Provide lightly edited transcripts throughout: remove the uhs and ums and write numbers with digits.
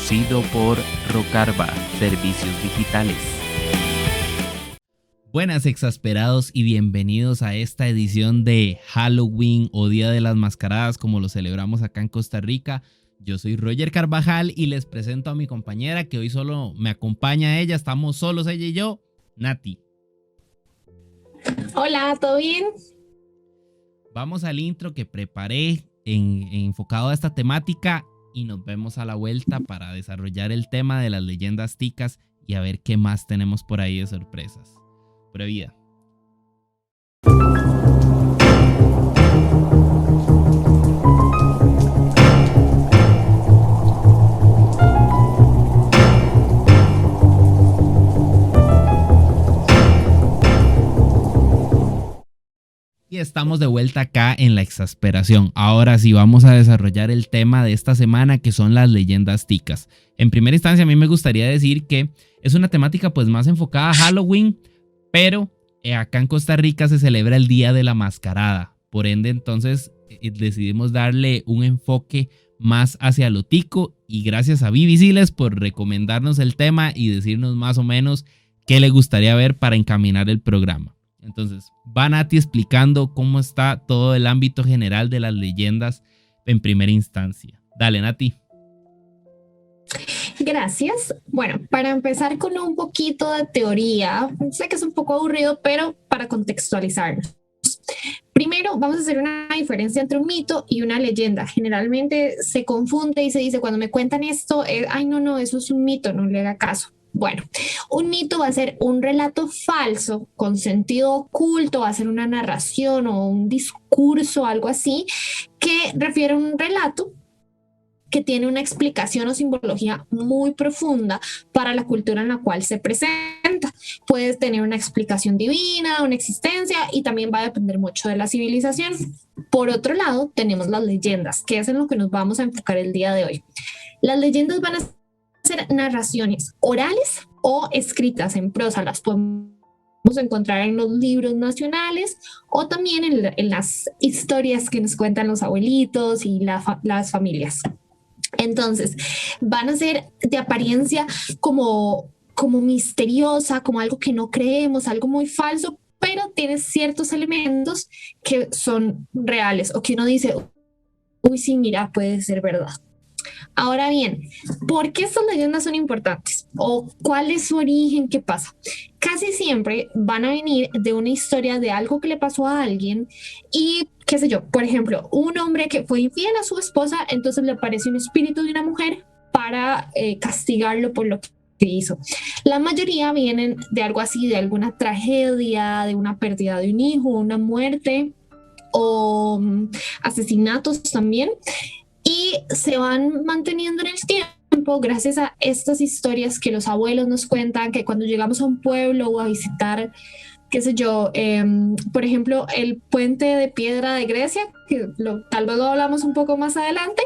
producido por Rocarva, Servicios Digitales. Buenas exasperados y bienvenidos a esta edición de Halloween o Día de las Mascaradas, como lo celebramos acá en Costa Rica. Yo soy Roger Carvajal y les presento a mi compañera que hoy solo me acompaña ella, estamos solos ella y yo, Nati. Hola, ¿todo bien? Vamos al intro que preparé enfocado a esta temática y nos vemos a la vuelta para desarrollar el tema de las leyendas ticas y a ver qué más tenemos por ahí de sorpresas. Pura vida. Y estamos de vuelta acá en la exasperación. Ahora sí vamos a desarrollar el tema de esta semana, que son las leyendas ticas. En primera instancia a mí me gustaría decir que es una temática pues más enfocada a Halloween, pero acá en Costa Rica se celebra el Día de la Mascarada. Por ende entonces decidimos darle un enfoque más hacia lo tico, y gracias a Vivi Siles por recomendarnos el tema y decirnos más o menos qué le gustaría ver para encaminar el programa. Entonces, va Nati explicando cómo está todo el ámbito general de las leyendas en primera instancia. Dale, Nati. Gracias. Bueno, para empezar con un poquito de teoría, sé que es un poco aburrido, pero para contextualizarnos. Primero, vamos a hacer una diferencia entre un mito y una leyenda. Generalmente se confunde y se dice, cuando me cuentan esto, ay, no, eso es un mito, no le haga caso. Bueno, un mito va a ser un relato falso con sentido oculto, va a ser una narración o un discurso, algo así, que refiere a un relato que tiene una explicación o simbología muy profunda para la cultura en la cual se presenta. Puede tener una explicación divina, una existencia, y también va a depender mucho de la civilización. Por otro lado, tenemos las leyendas, que es en lo que nos vamos a enfocar el día de hoy. Las leyendas van a ser narraciones orales o escritas en prosa. Las podemos encontrar en los libros nacionales o también en las historias que nos cuentan los abuelitos y las familias. Entonces, van a ser de apariencia como misteriosa, como algo que no creemos, algo muy falso, pero tiene ciertos elementos que son reales o que uno dice, uy, sí, mira, puede ser verdad. Ahora bien, ¿por qué estas leyendas son importantes? ¿O cuál es su origen? ¿Qué pasa? Casi siempre van a venir de una historia de algo que le pasó a alguien y, qué sé yo, por ejemplo, un hombre que fue infiel a su esposa, entonces le aparece un espíritu de una mujer para castigarlo por lo que hizo. La mayoría vienen de algo así, de alguna tragedia, de una pérdida de un hijo, una muerte o asesinatos también. Y se van manteniendo en el tiempo gracias a estas historias que los abuelos nos cuentan, que cuando llegamos a un pueblo o a visitar, qué sé yo, por ejemplo, el puente de piedra de Grecia, que tal vez lo hablamos un poco más adelante,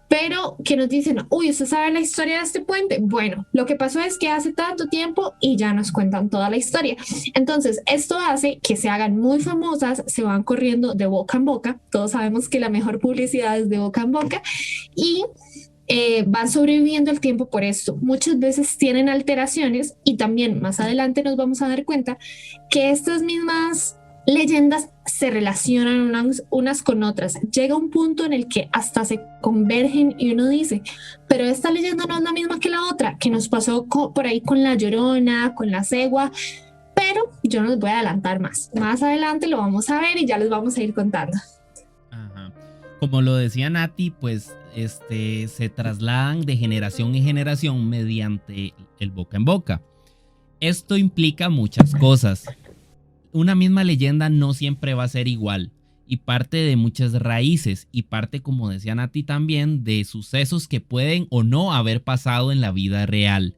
pero que nos dicen, uy, ¿usted sabe la historia de este puente? Bueno, lo que pasó es que hace tanto tiempo y ya nos cuentan toda la historia. Entonces, esto hace que se hagan muy famosas, se van corriendo de boca en boca. Todos sabemos que la mejor publicidad es de boca en boca y van sobreviviendo el tiempo por esto. Muchas veces tienen alteraciones y también más adelante nos vamos a dar cuenta que estas mismas leyendas se relacionan unas con otras. Llega un punto en el que hasta se convergen y uno dice, pero esta leyenda no es la misma que la otra, que nos pasó por ahí con la Llorona, con la Cegua, pero yo no les voy a adelantar más. Más adelante lo vamos a ver y ya les vamos a ir contando. Ajá. Como lo decía Nati, pues se trasladan de generación en generación mediante el boca en boca. Esto implica muchas cosas. Una misma leyenda no siempre va a ser igual y parte de muchas raíces y parte, como decía Nati, también de sucesos que pueden o no haber pasado en la vida real.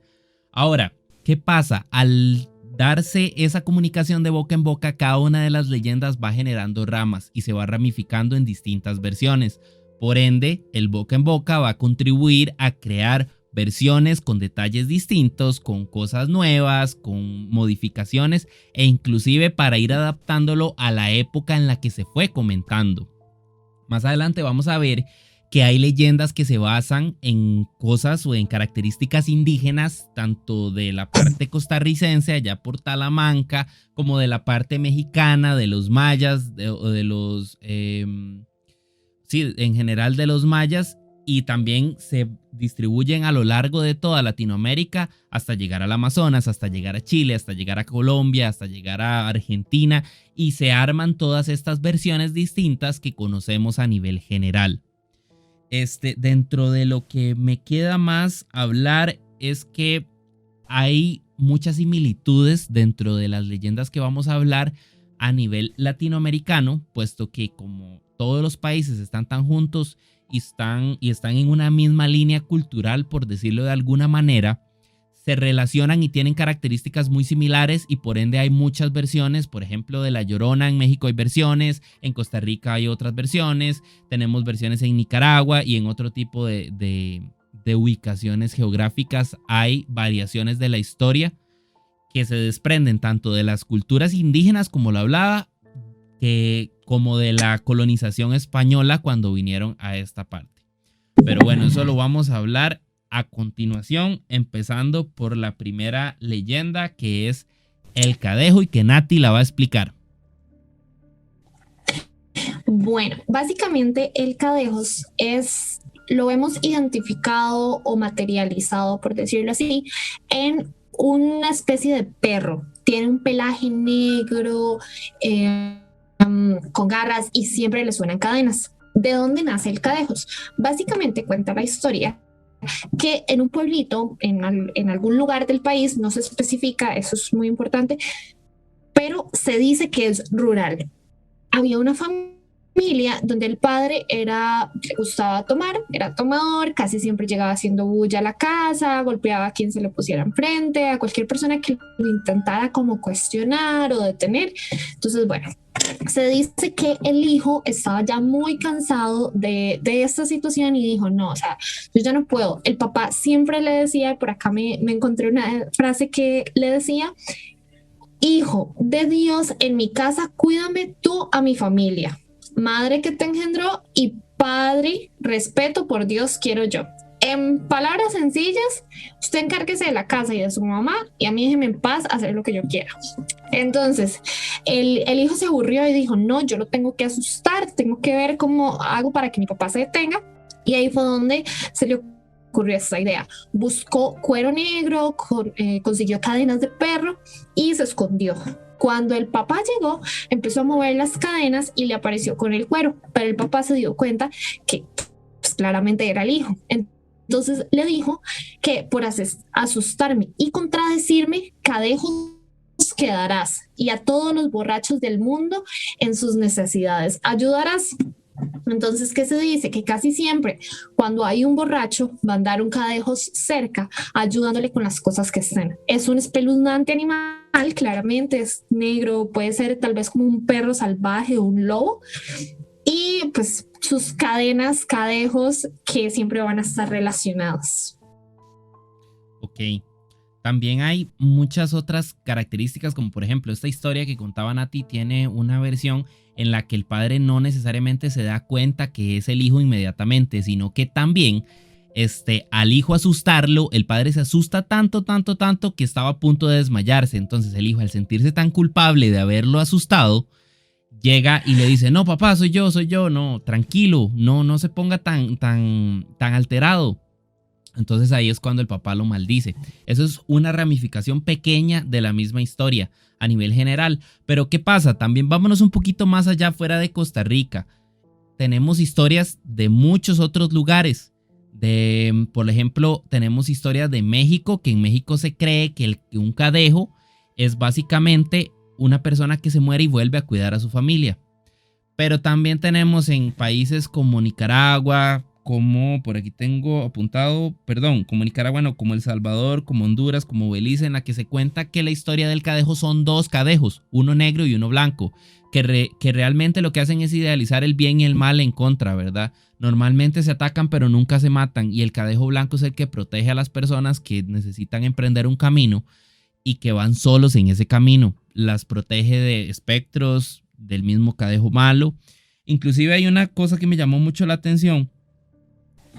Ahora, ¿qué pasa? Al darse esa comunicación de boca en boca, cada una de las leyendas va generando ramas y se va ramificando en distintas versiones. Por ende, el boca en boca va a contribuir a crear versiones con detalles distintos, con cosas nuevas, con modificaciones e inclusive para ir adaptándolo a la época en la que se fue comentando. Más adelante vamos a ver que hay leyendas que se basan en cosas o en características indígenas, tanto de la parte costarricense, allá por Talamanca, como de la parte mexicana, de los mayas, o de los, sí, en general de los mayas, y también se distribuyen a lo largo de toda Latinoamérica hasta llegar al Amazonas, hasta llegar a Chile, hasta llegar a Colombia, hasta llegar a Argentina, y se arman todas estas versiones distintas que conocemos a nivel general. Dentro de lo que me queda más hablar es que hay muchas similitudes dentro de las leyendas que vamos a hablar a nivel latinoamericano, puesto que como todos los países están tan juntos y están en una misma línea cultural, por decirlo de alguna manera, se relacionan y tienen características muy similares, y por ende hay muchas versiones. Por ejemplo, de La Llorona en México hay versiones, en Costa Rica hay otras versiones, tenemos versiones en Nicaragua, y en otro tipo de ubicaciones geográficas hay variaciones de la historia que se desprenden tanto de las culturas indígenas, como lo hablaba, como de la colonización española cuando vinieron a esta parte. Pero bueno, eso lo vamos a hablar a continuación, empezando por la primera leyenda, que es el Cadejo, y que Nati la va a explicar. Bueno, básicamente el Cadejos lo hemos identificado o materializado, por decirlo así, en una especie de perro. Tiene un pelaje negro, con garras, y siempre le suenan cadenas. ¿De dónde nace el Cadejos? Básicamente cuenta la historia que en un pueblito, en algún lugar del país, no se especifica, eso es muy importante, pero se dice que es rural. Había una familia donde el padre le gustaba tomar, era tomador, casi siempre llegaba haciendo bulla a la casa, golpeaba a quien se le pusiera enfrente, a cualquier persona que lo intentara como cuestionar o detener. Entonces, bueno, se dice que el hijo estaba ya muy cansado de esta situación y dijo, no, o sea, yo ya no puedo. El papá siempre le decía, por acá me encontré una frase que le decía: hijo de Dios, en mi casa cuídame tú a mi familia, madre que te engendró y padre, respeto por Dios quiero yo. En palabras sencillas, usted encárguese de la casa y de su mamá, y a mí déjeme en paz hacer lo que yo quiera. Entonces, el hijo se aburrió y dijo, no, yo lo tengo que asustar, tengo que ver cómo hago para que mi papá se detenga. Y ahí fue donde se le ocurrió esta idea. Buscó cuero negro, consiguió cadenas de perro y se escondió. Cuando el papá llegó, empezó a mover las cadenas y le apareció con el cuero, pero el papá se dio cuenta que pues, claramente era el hijo. Entonces le dijo que por asustarme y contradecirme, cadejos quedarás, y a todos los borrachos del mundo en sus necesidades ayudarás. Entonces, ¿qué se dice? Que casi siempre cuando hay un borracho va a andar un cadejos cerca ayudándole con las cosas que estén. Es un espeluznante animal, claramente es negro, puede ser tal vez como un perro salvaje o un lobo, y pues sus cadenas, cadejos, que siempre van a estar relacionados. Ok. También hay muchas otras características, como por ejemplo esta historia que contaba Nati tiene una versión en la que el padre no necesariamente se da cuenta que es el hijo inmediatamente, sino que también al hijo asustarlo, el padre se asusta tanto que estaba a punto de desmayarse. Entonces el hijo, al sentirse tan culpable de haberlo asustado, llega y le dice, no papá, soy yo, no, tranquilo, no se ponga tan alterado. Entonces ahí es cuando el papá lo maldice. Eso es una ramificación pequeña de la misma historia a nivel general. Pero ¿qué pasa? También vámonos un poquito más allá, fuera de Costa Rica. Tenemos historias de muchos otros lugares. Por ejemplo, tenemos historias de México, que en México se cree que un cadejo es básicamente una persona que se muere y vuelve a cuidar a su familia. Pero también tenemos en países como Nicaragua, como por aquí tengo apuntado, como Nicaragua no, como El Salvador, como Honduras, como Belice, en la que se cuenta que la historia del cadejo son dos cadejos, uno negro y uno blanco, que realmente lo que hacen es idealizar el bien y el mal en contra, ¿verdad? Normalmente se atacan pero nunca se matan, y el cadejo blanco es el que protege a las personas que necesitan emprender un camino y que van solos en ese camino. Las protege de espectros, del mismo cadejo malo. Inclusive hay una cosa que me llamó mucho la atención,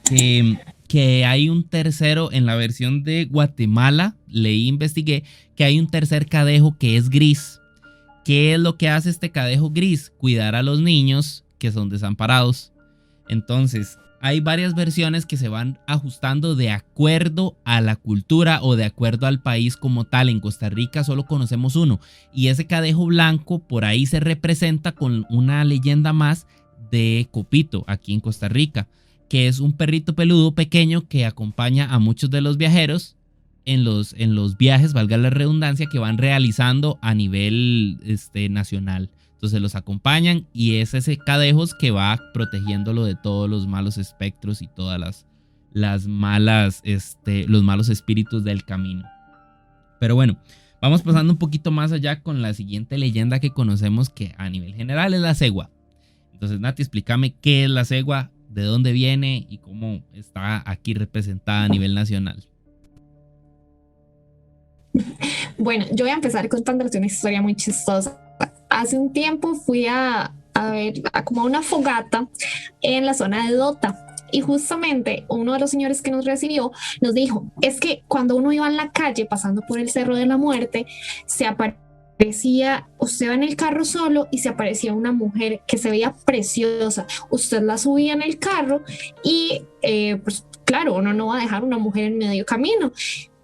que hay un tercero en la versión de Guatemala, leí, investigué, que hay un tercer cadejo que es gris. ¿Qué es lo que hace este cadejo gris? Cuidar a los niños que son desamparados. Entonces, hay varias versiones que se van ajustando de acuerdo a la cultura o de acuerdo al país como tal. En Costa Rica solo conocemos uno, y ese cadejo blanco por ahí se representa con una leyenda más de Copito, aquí en Costa Rica, que es un perrito peludo pequeño que acompaña a muchos de los viajeros en los viajes, valga la redundancia, que van realizando a nivel nacional. Entonces los acompañan y es ese cadejos que va protegiéndolo de todos los malos espectros y todas las malas, los malos espíritus del camino. Pero bueno, vamos pasando un poquito más allá con la siguiente leyenda que conocemos, que a nivel general es la cegua. Entonces, Nati, explícame qué es la cegua, de dónde viene y cómo está aquí representada a nivel nacional. Bueno, yo voy a empezar contándoles una historia muy chistosa. Hace un tiempo fui a ver como una fogata en la zona de Dota. Y justamente uno de los señores que nos recibió nos dijo, es que cuando uno iba en la calle pasando por el Cerro de la Muerte, se aparecía, usted va en el carro solo y se aparecía una mujer que se veía preciosa. Usted la subía en el carro y pues claro, uno no va a dejar una mujer en medio camino.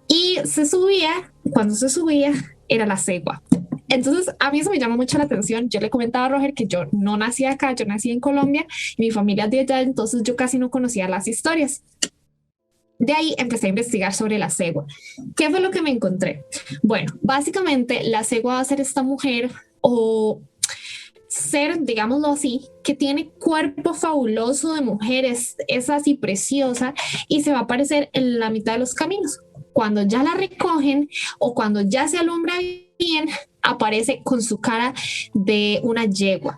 Y se subía, cuando se subía era la cegua. Entonces a mí eso me llama mucho la atención. Yo le comentaba a Roger que yo no nací acá, yo nací en Colombia, mi familia es de allá, entonces yo casi no conocía las historias. De ahí empecé a investigar sobre la cegua. ¿Qué fue lo que me encontré? Bueno, básicamente la cegua va a ser esta mujer o ser, digámoslo así, que tiene cuerpo fabuloso de mujeres, es así preciosa y se va a aparecer en la mitad de los caminos. Cuando ya la recogen o cuando ya se alumbra bien, aparece con su cara de una yegua.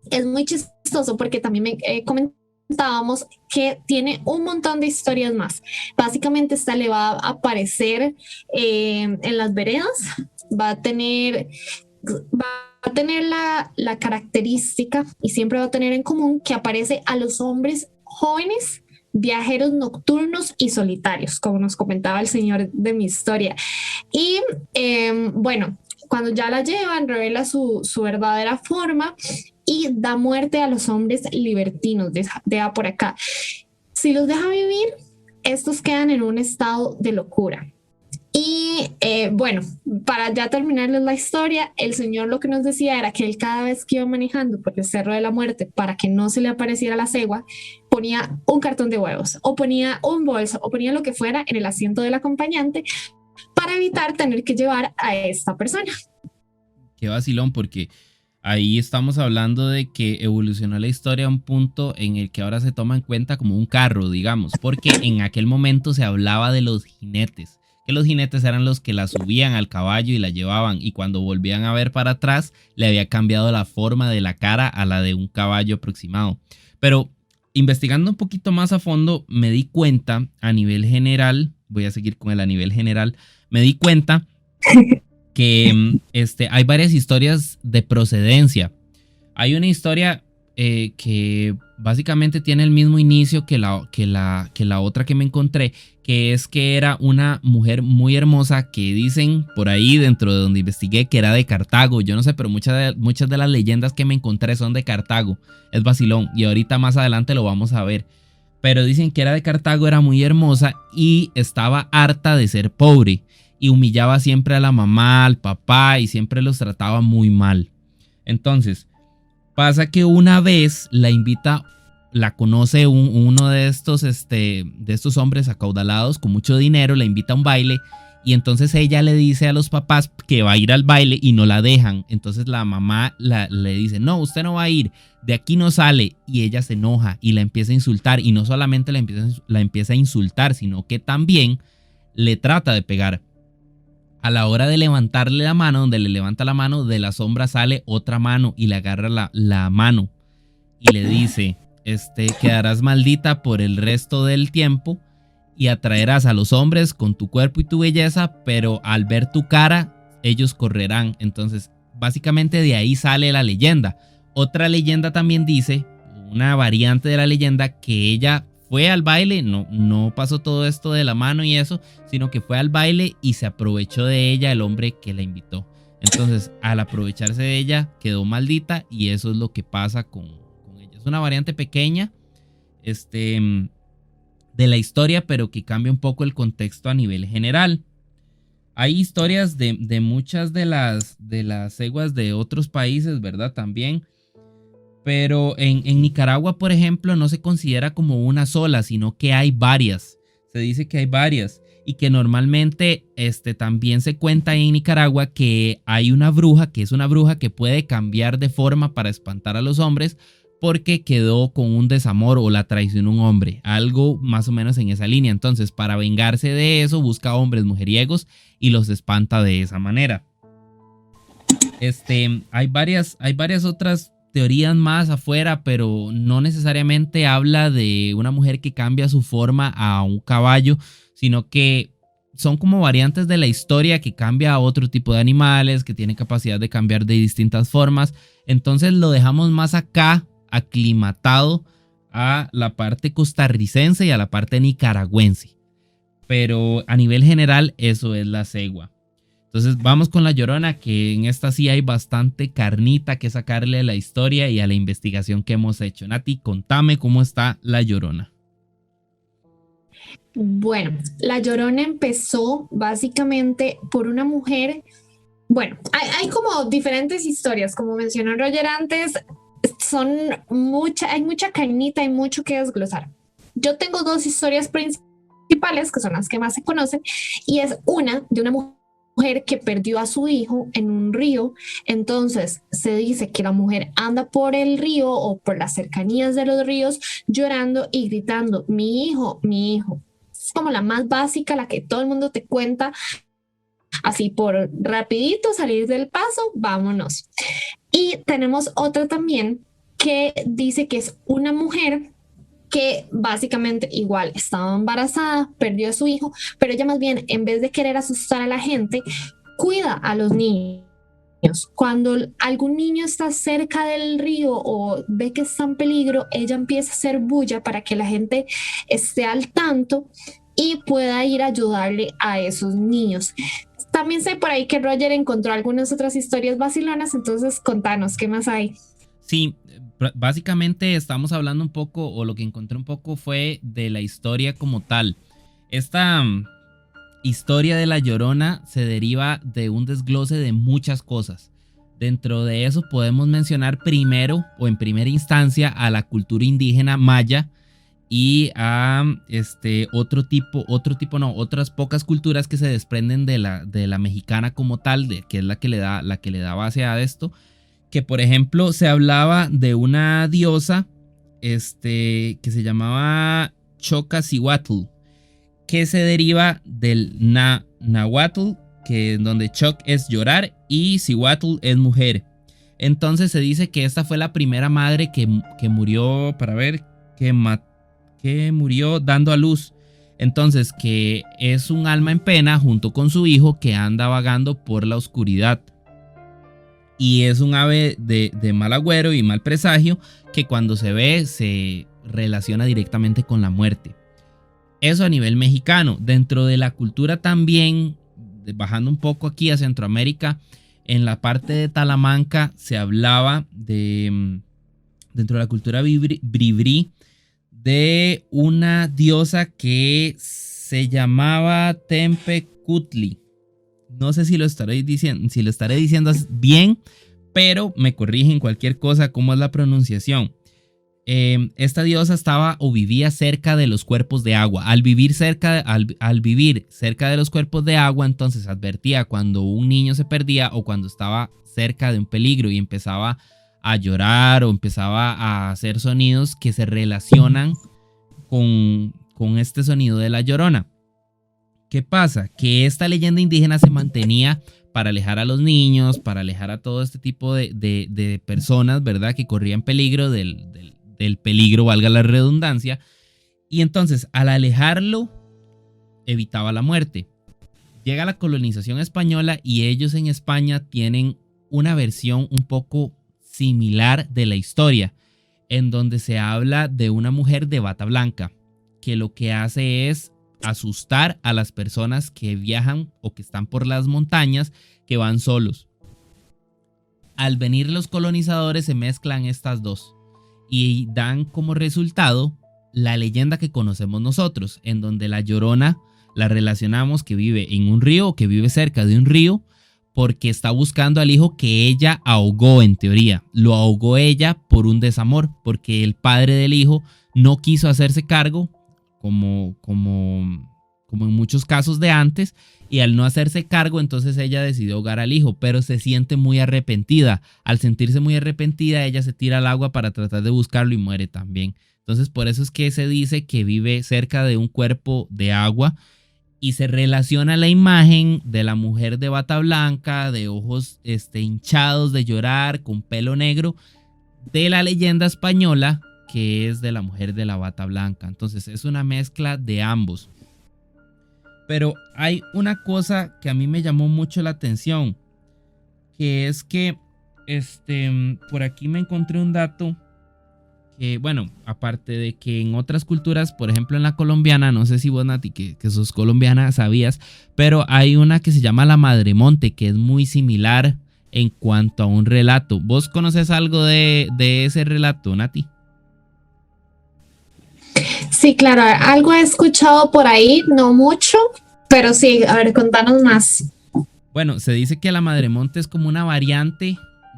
Es muy chistoso porque también me comentábamos que tiene un montón de historias más. Básicamente esta le va a aparecer en las veredas, va a tener la característica y siempre va a tener en común que aparece a los hombres jóvenes, viajeros nocturnos y solitarios, como nos comentaba el señor de mi historia. Y bueno, cuando ya la llevan, revela su verdadera forma y da muerte a los hombres libertinos de por acá. Si los deja vivir, estos quedan en un estado de locura. Y bueno, para ya terminarles la historia, el señor lo que nos decía era que él cada vez que iba manejando por el Cerro de la Muerte, para que no se le apareciera la cegua, ponía un cartón de huevos o ponía un bolso o ponía lo que fuera en el asiento del acompañante para evitar tener que llevar a esta persona. Qué vacilón, porque ahí estamos hablando de que evolucionó la historia a un punto en el que ahora se toma en cuenta como un carro, digamos, porque en aquel momento se hablaba de los jinetes, que los jinetes eran los que la subían al caballo y la llevaban, y cuando volvían a ver para atrás le había cambiado la forma de la cara a la de un caballo aproximado. Pero investigando un poquito más a fondo me di cuenta a nivel general, voy a seguir con el a nivel general, me di cuenta que hay varias historias de procedencia. Hay una historia que básicamente tiene el mismo inicio que la otra que me encontré, que es que era una mujer muy hermosa que dicen por ahí dentro de donde investigué que era de Cartago. Yo no sé, pero muchas de las leyendas que me encontré son de Cartago. Es vacilón y ahorita más adelante lo vamos a ver. Pero dicen que era de Cartago, era muy hermosa y estaba harta de ser pobre y humillaba siempre a la mamá, al papá y siempre los trataba muy mal. Entonces pasa que una vez la conoce uno de estos hombres acaudalados con mucho dinero, la invita a un baile y entonces ella le dice a los papás que va a ir al baile y no la dejan. Entonces la mamá le dice, no, usted no va a ir, de aquí no sale, y ella se enoja y la empieza a insultar, y no solamente la empieza a insultar, sino que también le trata de pegar. A la hora de levantarle la mano, donde le levanta la mano, de la sombra sale otra mano y le agarra la mano y le dice, quedarás maldita por el resto del tiempo y atraerás a los hombres con tu cuerpo y tu belleza, pero al ver tu cara, ellos correrán. Entonces, básicamente de ahí sale la leyenda. Otra leyenda también dice, una variante de la leyenda, que ella fue al baile, no pasó todo esto de la mano y eso, sino que fue al baile y se aprovechó de ella el hombre que la invitó. Entonces, al aprovecharse de ella, quedó maldita y eso es lo que pasa con ella. Es una variante pequeña de la historia, pero que cambia un poco el contexto a nivel general. Hay historias de muchas de las seguas de otros países, ¿verdad? También. Pero en Nicaragua, por ejemplo, no se considera como una sola, sino que hay varias. Se dice que hay varias. Y que normalmente también se cuenta en Nicaragua que hay una bruja, que es una bruja que puede cambiar de forma para espantar a los hombres porque quedó con un desamor o la traicionó un hombre. Algo más o menos en esa línea. Entonces, para vengarse de eso, busca hombres mujeriegos y los espanta de esa manera. Hay varias otras teorías más afuera, pero no necesariamente habla de una mujer que cambia su forma a un caballo, sino que son como variantes de la historia que cambia a otro tipo de animales, que tiene capacidad de cambiar de distintas formas. Entonces lo dejamos más acá, aclimatado a la parte costarricense y a la parte nicaragüense. Pero a nivel general eso es la cegua. Entonces vamos con La Llorona, que en esta sí hay bastante carnita que sacarle a la historia y a la investigación que hemos hecho. Nati, contame cómo está La Llorona. Bueno, La Llorona empezó básicamente por una mujer. Bueno, hay como diferentes historias, como mencionó Roger antes, hay mucha carnita, hay mucho que desglosar. Yo tengo dos historias principales, que son las que más se conocen, y es una de una mujer que perdió a su hijo en un río. Entonces se dice que la mujer anda por el río o por las cercanías de los ríos llorando y gritando, mi hijo, mi hijo. Es como la más básica, la que todo el mundo te cuenta, así por rapidito salir del paso, vámonos. Y tenemos otra también que dice que es una mujer que básicamente igual estaba embarazada, perdió a su hijo, pero ella más bien, en vez de querer asustar a la gente, cuida a los niños. Cuando algún niño está cerca del río o ve que está en peligro, ella empieza a hacer bulla para que la gente esté al tanto y pueda ir a ayudarle a esos niños. También sé por ahí que Roger encontró algunas otras historias vacilonas, entonces contanos, ¿qué más hay? Sí, básicamente estamos hablando un poco, o lo que encontré un poco fue de la historia como tal. Esta historia de La Llorona se deriva de un desglose de muchas cosas. Dentro de eso podemos mencionar primero o en primera instancia a la cultura indígena maya y a otras pocas culturas que se desprenden de la mexicana como tal, que es la que le da base a esto. Que por ejemplo se hablaba de una diosa que se llamaba Chocacihuatl, que se deriva del Nahuatl, que donde Choc es llorar y Cihuatl es mujer. Entonces se dice que esta fue la primera madre que murió, que murió dando a luz. Entonces que es un alma en pena junto con su hijo que anda vagando por la oscuridad. Y es un ave de mal agüero y mal presagio que cuando se ve se relaciona directamente con la muerte. Eso a nivel mexicano. Dentro de la cultura también, bajando un poco aquí a Centroamérica, en la parte de Talamanca se hablaba dentro de la cultura bribri, de una diosa que se llamaba Tempecutli. No sé si lo estaré diciendo bien, pero me corrigen cualquier cosa, cómo es la pronunciación. Esta diosa estaba o vivía cerca de los cuerpos de agua. Al vivir cerca de los cuerpos de agua, entonces advertía cuando un niño se perdía o cuando estaba cerca de un peligro y empezaba a llorar o empezaba a hacer sonidos que se relacionan con este sonido de la Llorona. ¿Qué pasa? Que esta leyenda indígena se mantenía para alejar a los niños, para alejar a todo este tipo de personas, ¿verdad? Que corrían peligro del peligro, valga la redundancia. Y entonces, al alejarlo, evitaba la muerte. Llega la colonización española y ellos en España tienen una versión un poco similar de la historia, en donde se habla de una mujer de bata blanca. que lo que hace es asustar a las personas que viajan o que están por las montañas, que van solos. Al venir los colonizadores se mezclan estas dos y dan como resultado la leyenda que conocemos nosotros, en donde la Llorona la relacionamos que vive en un río o que vive cerca de un río porque está buscando al hijo que ella ahogó, en teoría. Lo ahogó ella por un desamor, porque el padre del hijo no quiso hacerse cargo, como en muchos casos de antes, y al no hacerse cargo, entonces ella decidió ahogar al hijo, pero se siente muy arrepentida. Al sentirse muy arrepentida, ella se tira al agua para tratar de buscarlo y muere también. Entonces, por eso es que se dice que vive cerca de un cuerpo de agua y se relaciona la imagen de la mujer de bata blanca, de ojos hinchados de llorar, con pelo negro, de la leyenda española, que es de la mujer de la bata blanca. Entonces, es una mezcla de ambos. Pero hay una cosa que a mí me llamó mucho la atención, que es que por aquí me encontré un dato que, bueno, aparte de que en otras culturas, por ejemplo en la colombiana, no sé si vos, Nati, que sos colombiana, sabías, pero hay una que se llama la Madremonte, que es muy similar en cuanto a un relato. ¿Vos conoces algo de ese relato, Nati? Sí, claro, algo he escuchado por ahí, no mucho, pero sí, a ver, contanos más. Bueno, se dice que la Madremonte es como una variante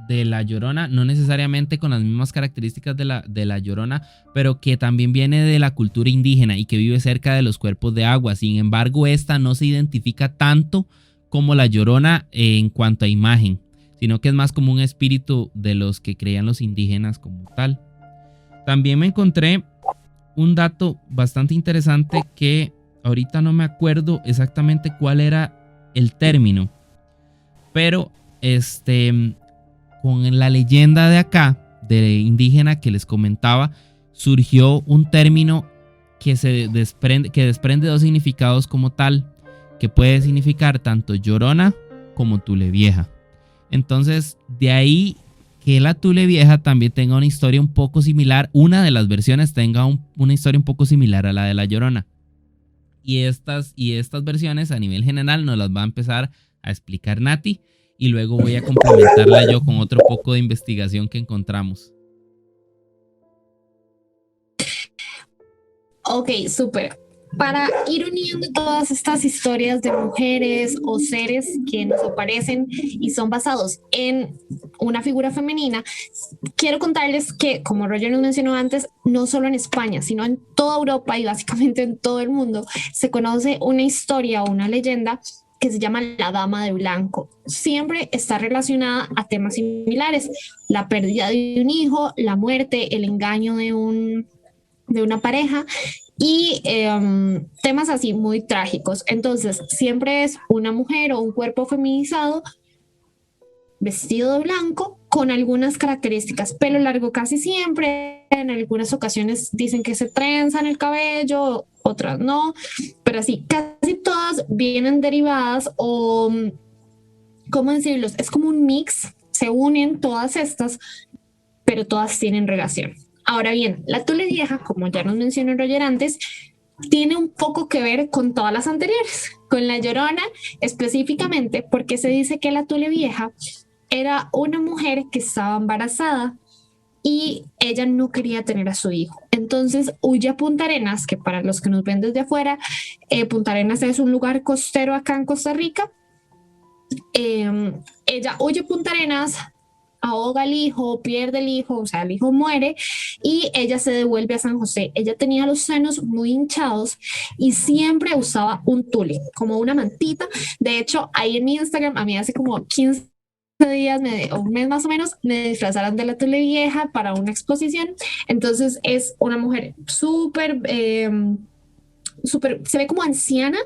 de la Llorona, no necesariamente con las mismas características de la Llorona, pero que también viene de la cultura indígena y que vive cerca de los cuerpos de agua. Sin embargo, esta no se identifica tanto como la Llorona en cuanto a imagen, sino que es más como un espíritu de los que creían los indígenas como tal. También me encontré un dato bastante interesante que ahorita no me acuerdo exactamente cuál era el término, pero con la leyenda de acá, de indígena que les comentaba, surgió un término que desprende dos significados como tal, que puede significar tanto Llorona como Tule Vieja. Entonces, de ahí que la Tule Vieja también tenga una historia un poco similar, una de las versiones tenga una historia un poco similar a la de la Llorona. Y estas versiones a nivel general nos las va a empezar a explicar Nati, y luego voy a complementarla yo con otro poco de investigación que encontramos. Ok, súper. Para ir uniendo todas estas historias de mujeres o seres que nos aparecen y son basados en una figura femenina, quiero contarles que, como Roger nos mencionó antes, no solo en España, sino en toda Europa y básicamente en todo el mundo, se conoce una historia o una leyenda que se llama la Dama de Blanco. Siempre está relacionada a temas similares: la pérdida de un hijo, la muerte, el engaño de una pareja y temas así muy trágicos. Entonces, siempre es una mujer o un cuerpo feminizado vestido de blanco con algunas características: pelo largo casi siempre, en algunas ocasiones dicen que se trenzan el cabello, otras no, pero así, casi todas vienen derivadas o, ¿cómo decirlo? Es como un mix, se unen todas estas, pero todas tienen relación. Ahora bien, la Tule Vieja, como ya nos mencionó Roger antes, tiene un poco que ver con todas las anteriores, con la Llorona específicamente, porque se dice que la Tule Vieja era una mujer que estaba embarazada y ella no quería tener a su hijo. Entonces huye a Punta Arenas, que para los que nos ven desde afuera, Punta Arenas es un lugar costero acá en Costa Rica. Ella huye a Punta Arenas, ahoga al hijo, pierde el hijo, o sea, el hijo muere y ella se devuelve a San José. Ella tenía los senos muy hinchados y siempre usaba un tule, como una mantita. De hecho, ahí en mi Instagram, a mí hace como 15 días o un mes más o menos, me disfrazaron de la Tule Vieja para una exposición. Entonces es una mujer súper se ve como anciana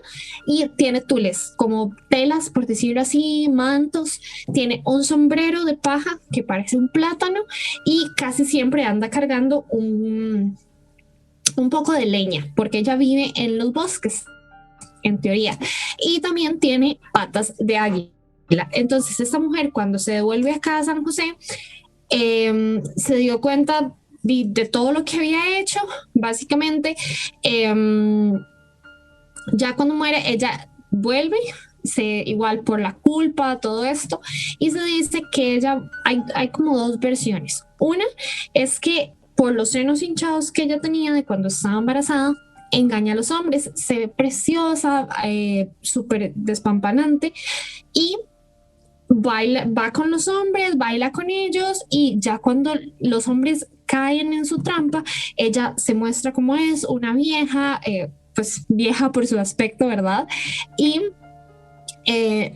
y tiene tules, como telas, por decirlo así, mantos, tiene un sombrero de paja que parece un plátano y casi siempre anda cargando un poco de leña, porque ella vive en los bosques, en teoría, y también tiene patas de águila. Entonces esta mujer, cuando se devuelve acá a San José, se dio cuenta de todo lo que había hecho, básicamente. Ya cuando muere, ella vuelve, igual por la culpa, todo esto, y se dice que ella, hay como dos versiones. Una es que por los senos hinchados que ella tenía de cuando estaba embarazada, engaña a los hombres, se ve preciosa, súper despampanante, y baila, va con los hombres, baila con ellos, y ya cuando los hombres caen en su trampa, ella se muestra como es, una vieja, pues vieja por su aspecto, ¿verdad? Y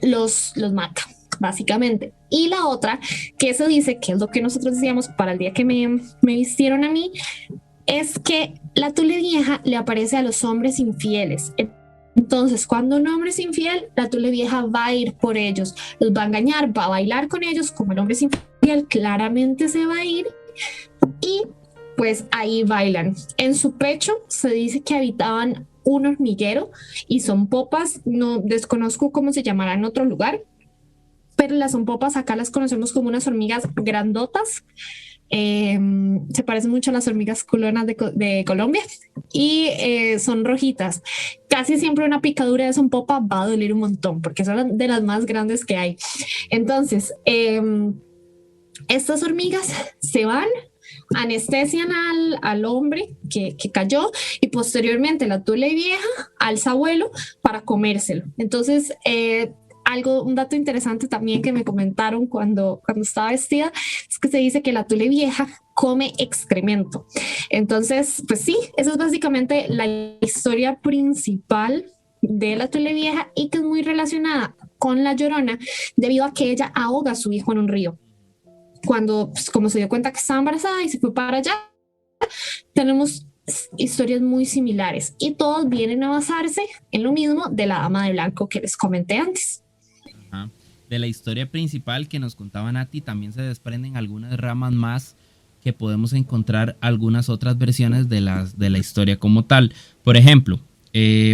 los mata, básicamente. Y la otra, que se dice, que es lo que nosotros decíamos para el día que me vistieron a mí, es que la Tule Vieja le aparece a los hombres infieles. Entonces, cuando un hombre es infiel, la Tule Vieja va a ir por ellos, los va a engañar, va a bailar con ellos, como el hombre es infiel, claramente se va a ir, y pues ahí bailan. En su pecho se dice que habitaban un hormiguero y son popas, no desconozco cómo se llamará en otro lugar, pero las son popas acá las conocemos como unas hormigas grandotas. Se parecen mucho a las hormigas culonas de Colombia, y son rojitas. Casi siempre una picadura de son popa va a doler un montón porque son de las más grandes que hay. Entonces, estas hormigas se van, anestesian al hombre que cayó, y posteriormente la Tule Vieja alza vuelo para comérselo. Entonces, un dato interesante también que me comentaron cuando estaba vestida es que se dice que la Tule Vieja come excremento. Entonces, pues sí, esa es básicamente la historia principal de la Tule Vieja, y que es muy relacionada con la Llorona debido a que ella ahoga a su hijo en un río. Cuando, pues, como se dio cuenta que estaba embarazada y se fue para allá, tenemos historias muy similares, y todos vienen a basarse en lo mismo de la Dama de Blanco que les comenté antes. Ajá. De la historia principal que nos contaba Nati también se desprenden algunas ramas más, que podemos encontrar algunas otras versiones de la historia como tal. Por ejemplo,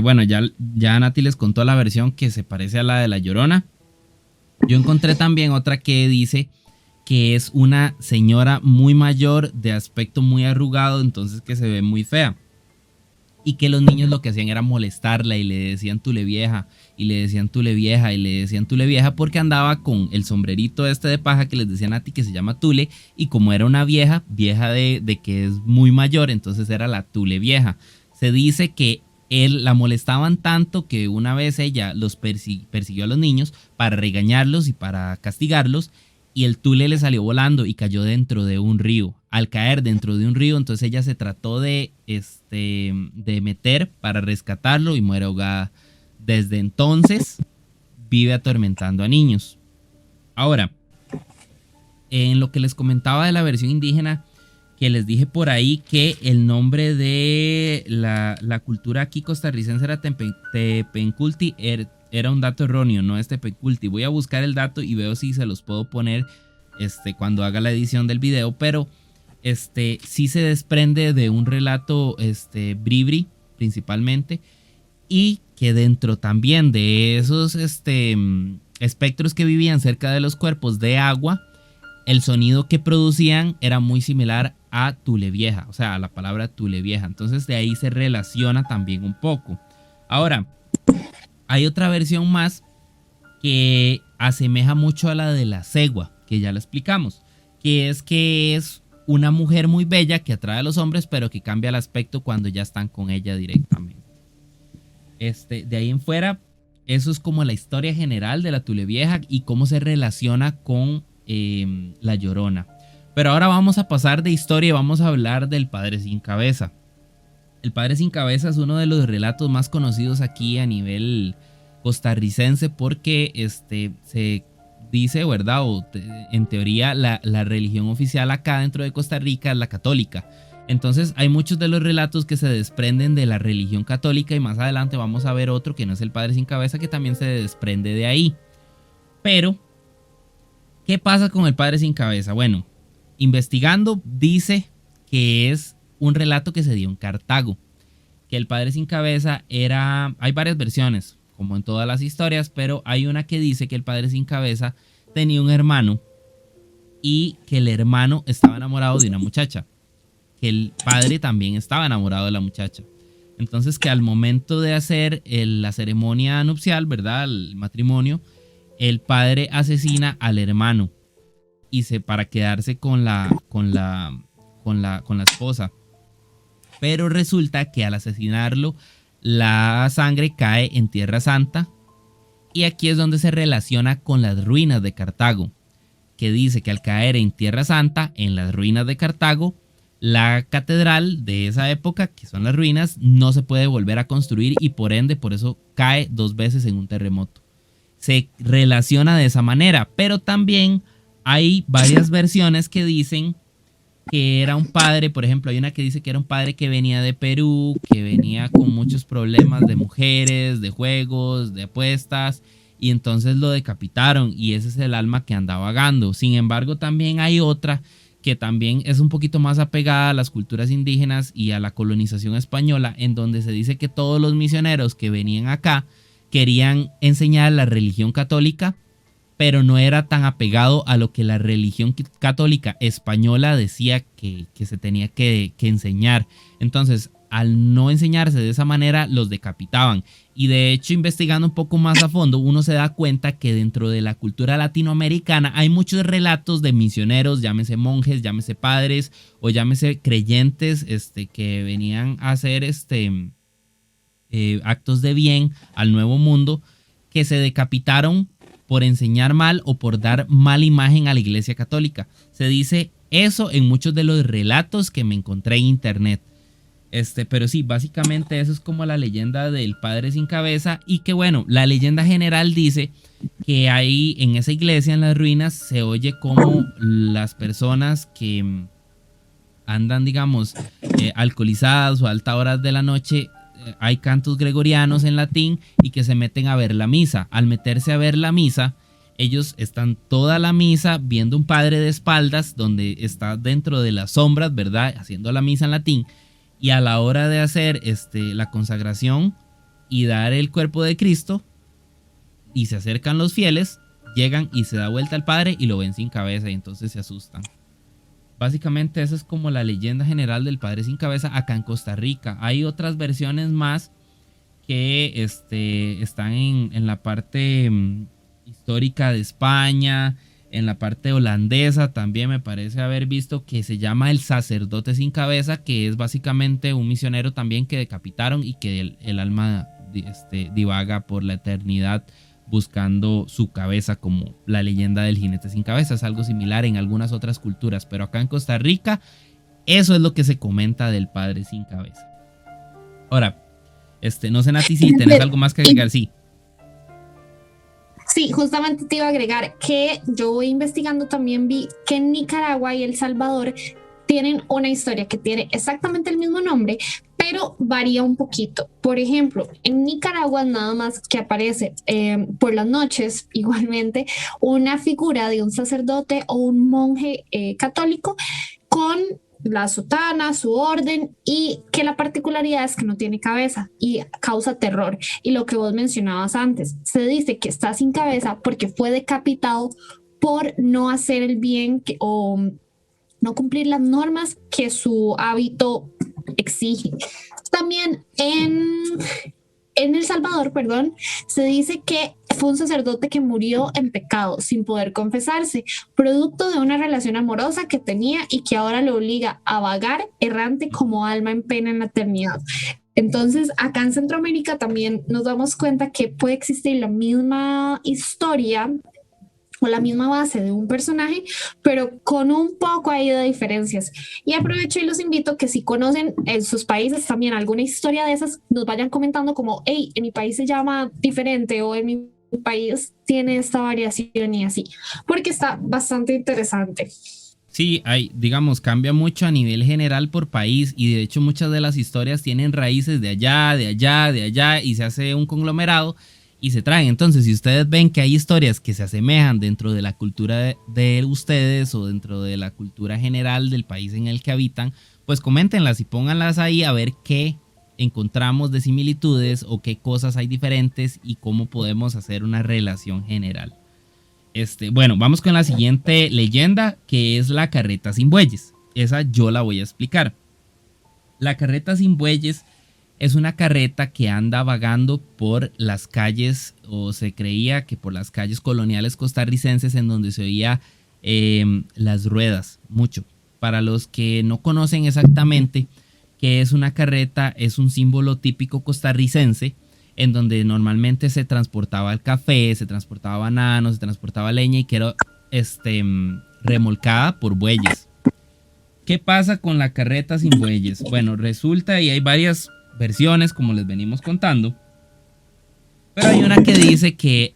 bueno, ya Nati les contó la versión que se parece a la de la Llorona. Yo encontré también otra que dice que es una señora muy mayor, de aspecto muy arrugado, entonces que se ve muy fea, y que los niños lo que hacían era molestarla y le decían Tule Vieja, y le decían Tule Vieja, y le decían Tule Vieja, porque andaba con el sombrerito este de paja que les decían a ti, que se llama Tule, y como era una vieja de que es muy mayor, entonces era la Tule Vieja. Se dice que él la molestaban tanto que una vez ella los persiguió a los niños para regañarlos y para castigarlos, y el Tule le salió volando y cayó dentro de un río. Al caer dentro de un río, entonces ella se trató de meter para rescatarlo y muere ahogada. Desde entonces vive atormentando a niños. Ahora, en lo que les comentaba de la versión indígena, que les dije por ahí que el nombre de la cultura aquí costarricense era Tepenculti, era un dato erróneo, no es Tepenculti. Voy a buscar el dato y veo si se los puedo poner cuando haga la edición del video, pero sí se desprende de un relato bribri principalmente, y que dentro también de esos espectros que vivían cerca de los cuerpos de agua, el sonido que producían era muy similar a Tule Vieja, o sea, a la palabra Tule Vieja. Entonces de ahí se relaciona también un poco. Ahora, hay otra versión más que asemeja mucho a la de la cegua, que ya la explicamos, que es una mujer muy bella que atrae a los hombres, pero que cambia el aspecto cuando ya están con ella directamente. De ahí en fuera, eso es como la historia general de la Tule Vieja y cómo se relaciona con la Llorona. Pero ahora vamos a pasar de historia y vamos a hablar del Padre Sin Cabeza. El Padre Sin Cabeza es uno de los relatos más conocidos aquí a nivel costarricense, porque se dice, ¿verdad? En teoría la religión oficial acá dentro de Costa Rica es la católica. Entonces hay muchos de los relatos que se desprenden de la religión católica, y más adelante vamos a ver otro que no es el Padre Sin Cabeza, que también se desprende de ahí. Pero, ¿qué pasa con el Padre Sin Cabeza? Bueno, investigando dice que es un relato que se dio en Cartago, que el Padre Sin Cabeza hay varias versiones, como en todas las historias, pero hay una que dice que el Padre Sin Cabeza tenía un hermano y que el hermano estaba enamorado de una muchacha. que el padre también estaba enamorado de la muchacha. Entonces que al momento de hacer la ceremonia nupcial, ¿verdad? El matrimonio, el padre asesina al hermano para quedarse con la esposa. Pero resulta que al asesinarlo, la sangre cae en Tierra Santa. Y aquí es donde se relaciona con las ruinas de Cartago, que dice que al caer en Tierra Santa, en las ruinas de Cartago, la catedral de esa época, que son las ruinas, no se puede volver a construir y por ende, por eso cae 2 veces en un terremoto. Se relaciona de esa manera, pero también hay varias versiones que dicen que era un padre, por ejemplo, hay una que dice que era un padre que venía de Perú, que venía con muchos problemas de mujeres, de juegos, de apuestas, y entonces lo decapitaron y ese es el alma que anda vagando. Sin embargo, también hay otra que también es un poquito más apegada a las culturas indígenas y a la colonización española, en donde se dice que todos los misioneros que venían acá querían enseñar la religión católica, pero no era tan apegado a lo que la religión católica española decía que se tenía que enseñar. Entonces, al no enseñarse de esa manera, los decapitaban. Y de hecho, investigando un poco más a fondo, uno se da cuenta que dentro de la cultura latinoamericana hay muchos relatos de misioneros, llámese monjes, llámese padres o llámese creyentes, que venían a hacer actos de bien al Nuevo Mundo, que se decapitaron por enseñar mal o por dar mala imagen a la Iglesia Católica. Se dice eso en muchos de los relatos que me encontré en internet. Pero sí, básicamente eso es como la leyenda del padre sin cabeza. Y que bueno, la leyenda general dice que ahí en esa iglesia, en las ruinas, se oye como las personas que andan, digamos, alcoholizadas o a altas horas de la noche, hay cantos gregorianos en latín y que se meten a ver la misa. Al meterse a ver la misa, ellos están toda la misa viendo un padre de espaldas donde está dentro de las sombras, ¿verdad? Haciendo la misa en latín. Y a la hora de hacer la consagración y dar el cuerpo de Cristo, y se acercan los fieles, llegan y se da vuelta al padre y lo ven sin cabeza y entonces se asustan. Básicamente esa es como la leyenda general del padre sin cabeza acá en Costa Rica. Hay otras versiones más que están en la parte histórica de España, en la parte holandesa también me parece haber visto que se llama el sacerdote sin cabeza, que es básicamente un misionero también que decapitaron y que el alma divaga por la eternidad buscando su cabeza, como la leyenda del jinete sin cabeza. Es algo similar en algunas otras culturas, pero acá en Costa Rica eso es lo que se comenta del padre sin cabeza. Ahora, no sé, Nati, si tenés algo más que agregar. Sí, justamente te iba a agregar que yo investigando también vi que en Nicaragua y El Salvador tienen una historia que tiene exactamente el mismo nombre, pero varía un poquito. Por ejemplo, en Nicaragua nada más que aparece por las noches, igualmente, una figura de un sacerdote o un monje católico con la sotana, su orden, y que la particularidad es que no tiene cabeza y causa terror. Y lo que vos mencionabas antes, se dice que está sin cabeza porque fue decapitado por no hacer el bien o no cumplir las normas que su hábito exige. También en El Salvador, se dice que fue un sacerdote que murió en pecado sin poder confesarse, producto de una relación amorosa que tenía y que ahora le obliga a vagar errante como alma en pena en la eternidad. Entonces, acá en Centroamérica también nos damos cuenta que puede existir la misma historia o la misma base de un personaje, pero con un poco ahí de diferencias. Y aprovecho y los invito que si conocen en sus países también alguna historia de esas, nos vayan comentando como, hey, en mi país se llama diferente o en mi país tiene esta variación y así, porque está bastante interesante. Sí, digamos, cambia mucho a nivel general por país y de hecho muchas de las historias tienen raíces de allá, de allá, de allá y se hace un conglomerado y se traen. Entonces, si ustedes ven que hay historias que se asemejan dentro de la cultura de ustedes o dentro de la cultura general del país en el que habitan, pues coméntenlas y pónganlas ahí a ver qué encontramos de similitudes o qué cosas hay diferentes y cómo podemos hacer una relación general. Bueno, vamos con la siguiente leyenda, que es la carreta sin bueyes. Esa yo la voy a explicar. La carreta sin bueyes es una carreta que anda vagando por las calles, o se creía que por las calles coloniales costarricenses, en donde se oía las ruedas mucho. Para los que no conocen exactamente qué es una carreta, es un símbolo típico costarricense en donde normalmente se transportaba el café, se transportaba banano, se transportaba leña y que era remolcada por bueyes. ¿Qué pasa con la carreta sin bueyes? Bueno, resulta y hay varias versiones como les venimos contando, pero hay una que dice que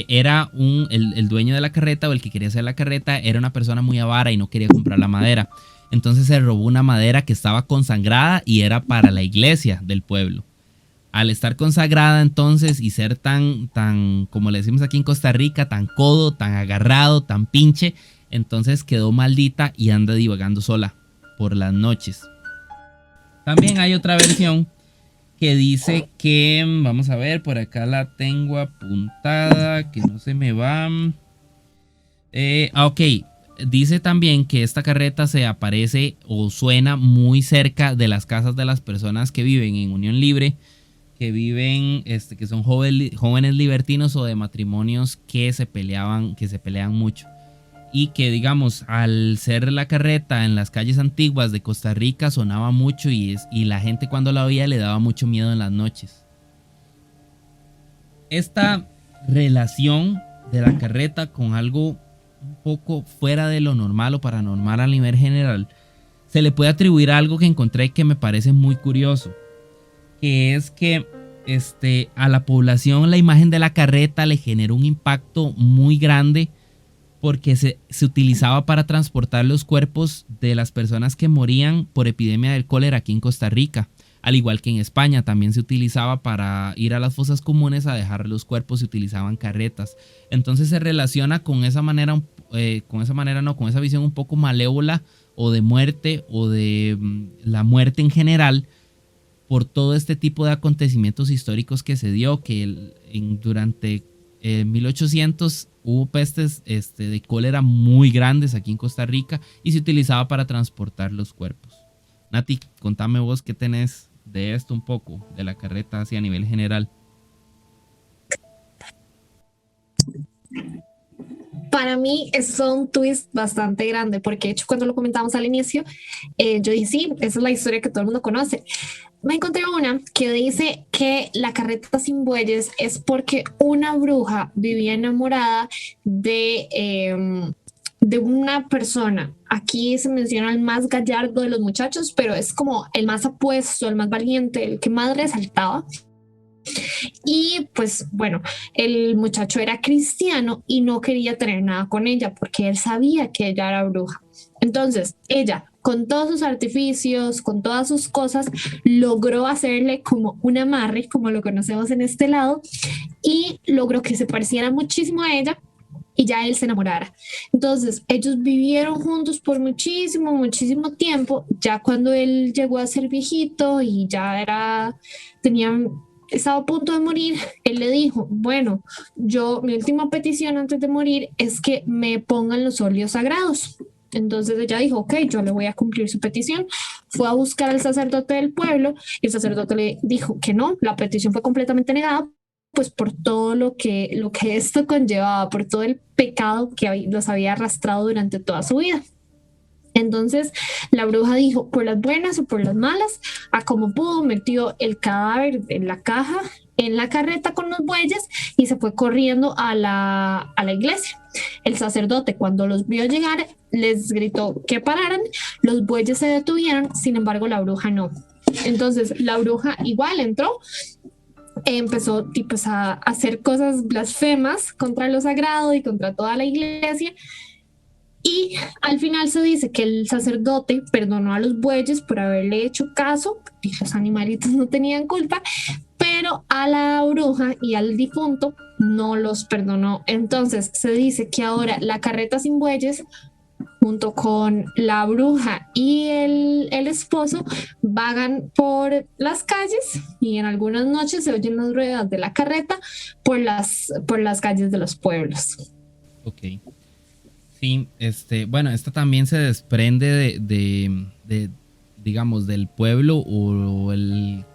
era el dueño de la carreta, o el que quería hacer la carreta era una persona muy avara y no quería comprar la madera. Entonces se robó una madera que estaba consagrada y era para la iglesia del pueblo. Al estar consagrada entonces y ser tan, como le decimos aquí en Costa Rica, tan codo, tan agarrado, tan pinche, entonces quedó maldita y anda divagando sola por las noches. También hay otra versión que dice que, vamos a ver, por acá la tengo apuntada, que no se me va. Ok, dice también que esta carreta se aparece o suena muy cerca de las casas de las personas que viven en unión libre, que viven, que son jóvenes libertinos o de matrimonios que se pelean mucho. Y que, digamos, al ser la carreta en las calles antiguas de Costa Rica sonaba mucho y la gente cuando la oía le daba mucho miedo en las noches. Esta relación de la carreta con algo un poco fuera de lo normal o paranormal a nivel general se le puede atribuir a algo que encontré que me parece muy curioso, que es que a la población la imagen de la carreta le generó un impacto muy grande, porque se utilizaba para transportar los cuerpos de las personas que morían por epidemia del cólera aquí en Costa Rica. Al igual que en España, también se utilizaba para ir a las fosas comunes a dejar los cuerpos, se utilizaban carretas. Entonces se relaciona con esa manera, con esa visión un poco malévola o de muerte o de la muerte en general, por todo este tipo de acontecimientos históricos que se dio, que durante 1800 hubo pestes de cólera muy grandes aquí en Costa Rica y se utilizaba para transportar los cuerpos. Nati, contame vos qué tenés de esto un poco, de la carreta así a nivel general. Para mí es un twist bastante grande, porque de hecho cuando lo comentamos al inicio, yo dije, sí, esa es la historia que todo el mundo conoce. Me encontré una que dice que la carreta sin bueyes es porque una bruja vivía enamorada de una persona. Aquí se menciona el más gallardo de los muchachos, pero es como el más apuesto, el más valiente, el que más resaltaba. Y pues bueno, el muchacho era cristiano y no quería tener nada con ella porque él sabía que ella era bruja. Entonces ella, con todos sus artificios, con todas sus cosas, logró hacerle como un amarre, como lo conocemos en este lado, y logró que se pareciera muchísimo a ella y ya él se enamorara. Entonces ellos vivieron juntos por muchísimo, muchísimo tiempo. Ya cuando él llegó a ser viejito y ya estaba a punto de morir, él le dijo, bueno, mi última petición antes de morir es que me pongan los óleos sagrados. Entonces ella dijo, ok, yo le voy a cumplir su petición. Fue a buscar al sacerdote del pueblo y el sacerdote le dijo que no, la petición fue completamente negada, pues por todo lo que esto conllevaba, por todo el pecado que los había arrastrado durante toda su vida. Entonces la bruja dijo, por las buenas o por las malas, a como pudo, metió el cadáver en la caja, en la carreta con los bueyes y se fue corriendo a la iglesia. El sacerdote, cuando los vio llegar, les gritó que pararan, los bueyes se detuvieron, sin embargo la bruja no. Entonces la bruja igual entró, empezó a hacer cosas blasfemas contra lo sagrado y contra toda la iglesia. Y al final se dice que el sacerdote perdonó a los bueyes por haberle hecho caso, y los animalitos no tenían culpa, pero a la bruja y al difunto no los perdonó. Entonces se dice que ahora la carreta sin bueyes, junto con la bruja y el esposo, vagan por las calles y en algunas noches se oyen las ruedas de la carreta por las calles de los pueblos. Ok. Sí, bueno, esta también se desprende de digamos, del pueblo o el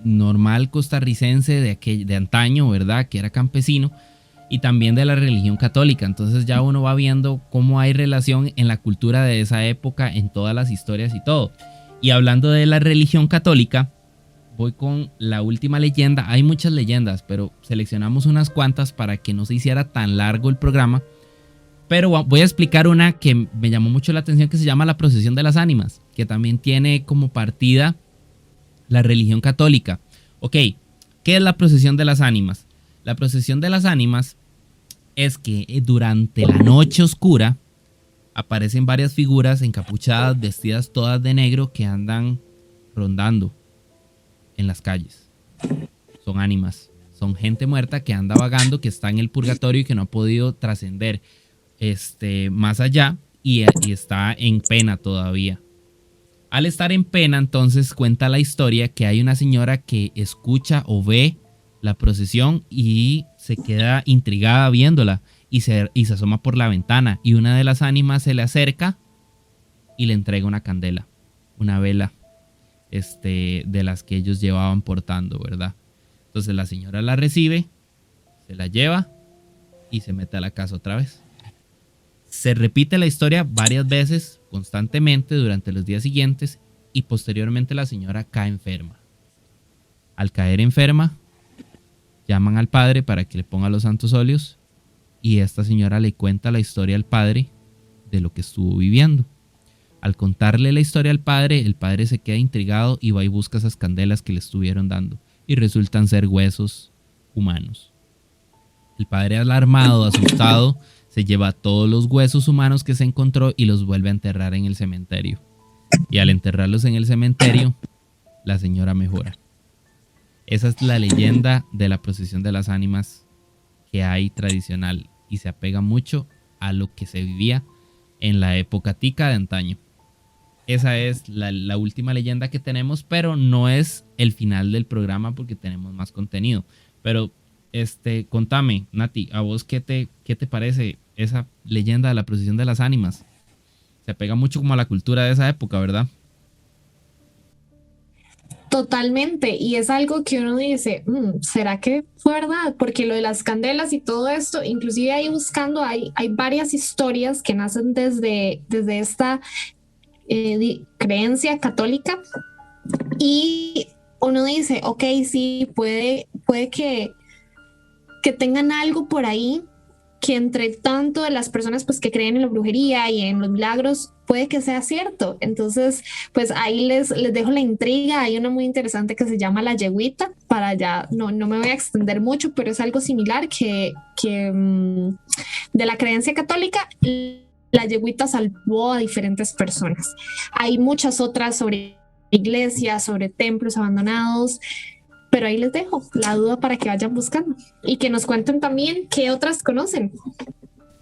normal costarricense de antaño, ¿verdad? Que era campesino, y también de la religión católica. Entonces ya uno va viendo cómo hay relación en la cultura de esa época, en todas las historias y todo. Y hablando de la religión católica, voy con la última leyenda. Hay muchas leyendas, pero seleccionamos unas cuantas para que no se hiciera tan largo el programa. Pero voy a explicar una que me llamó mucho la atención, que se llama la procesión de las ánimas, que también tiene como partida la religión católica. Ok, ¿qué es la procesión de las ánimas? La procesión de las ánimas es que durante la noche oscura aparecen varias figuras encapuchadas, vestidas todas de negro, que andan rondando en las calles. Son ánimas, son gente muerta que anda vagando, que está en el purgatorio y que no ha podido trascender más allá y está en pena todavía. Al estar en pena, entonces cuenta la historia que hay una señora que escucha o ve la procesión y se queda intrigada viéndola y se asoma por la ventana, y una de las ánimas se le acerca y le entrega una candela, una vela de las que ellos llevaban portando, ¿verdad? Entonces la señora la recibe, se la lleva y se mete a la casa otra vez. Se repite la historia varias veces, constantemente, durante los días siguientes, y posteriormente la señora cae enferma. Al caer enferma, llaman al padre para que le ponga los santos óleos, y esta señora le cuenta la historia al padre de lo que estuvo viviendo. Al contarle la historia al padre, el padre se queda intrigado y va y busca esas candelas que le estuvieron dando, y resultan ser huesos humanos. El padre, alarmado, asustado, se lleva todos los huesos humanos que se encontró y los vuelve a enterrar en el cementerio. Y al enterrarlos en el cementerio, la señora mejora. Esa es la leyenda de la procesión de las ánimas que hay tradicional, y se apega mucho a lo que se vivía en la época tica de antaño. Esa es la última leyenda que tenemos, pero no es el final del programa porque tenemos más contenido. Pero contame, Nati, ¿a vos qué te parece esa leyenda de la procesión de las ánimas? Se apega mucho como a la cultura de esa época, ¿verdad? Totalmente, y es algo que uno dice, ¿será que fue verdad? Porque lo de las candelas y todo esto, inclusive ahí buscando, hay varias historias que nacen desde esta creencia católica, y uno dice, ok, sí, puede que tengan algo por ahí, que entre tanto de las personas pues que creen en la brujería y en los milagros, puede que sea cierto. Entonces, pues ahí les dejo la intriga. Hay una muy interesante que se llama la yegüita, para ya, no me voy a extender mucho, pero es algo similar que de la creencia católica, la yegüita salvó a diferentes personas. Hay muchas otras sobre iglesias, sobre templos abandonados, pero ahí les dejo la duda para que vayan buscando y que nos cuenten también qué otras conocen.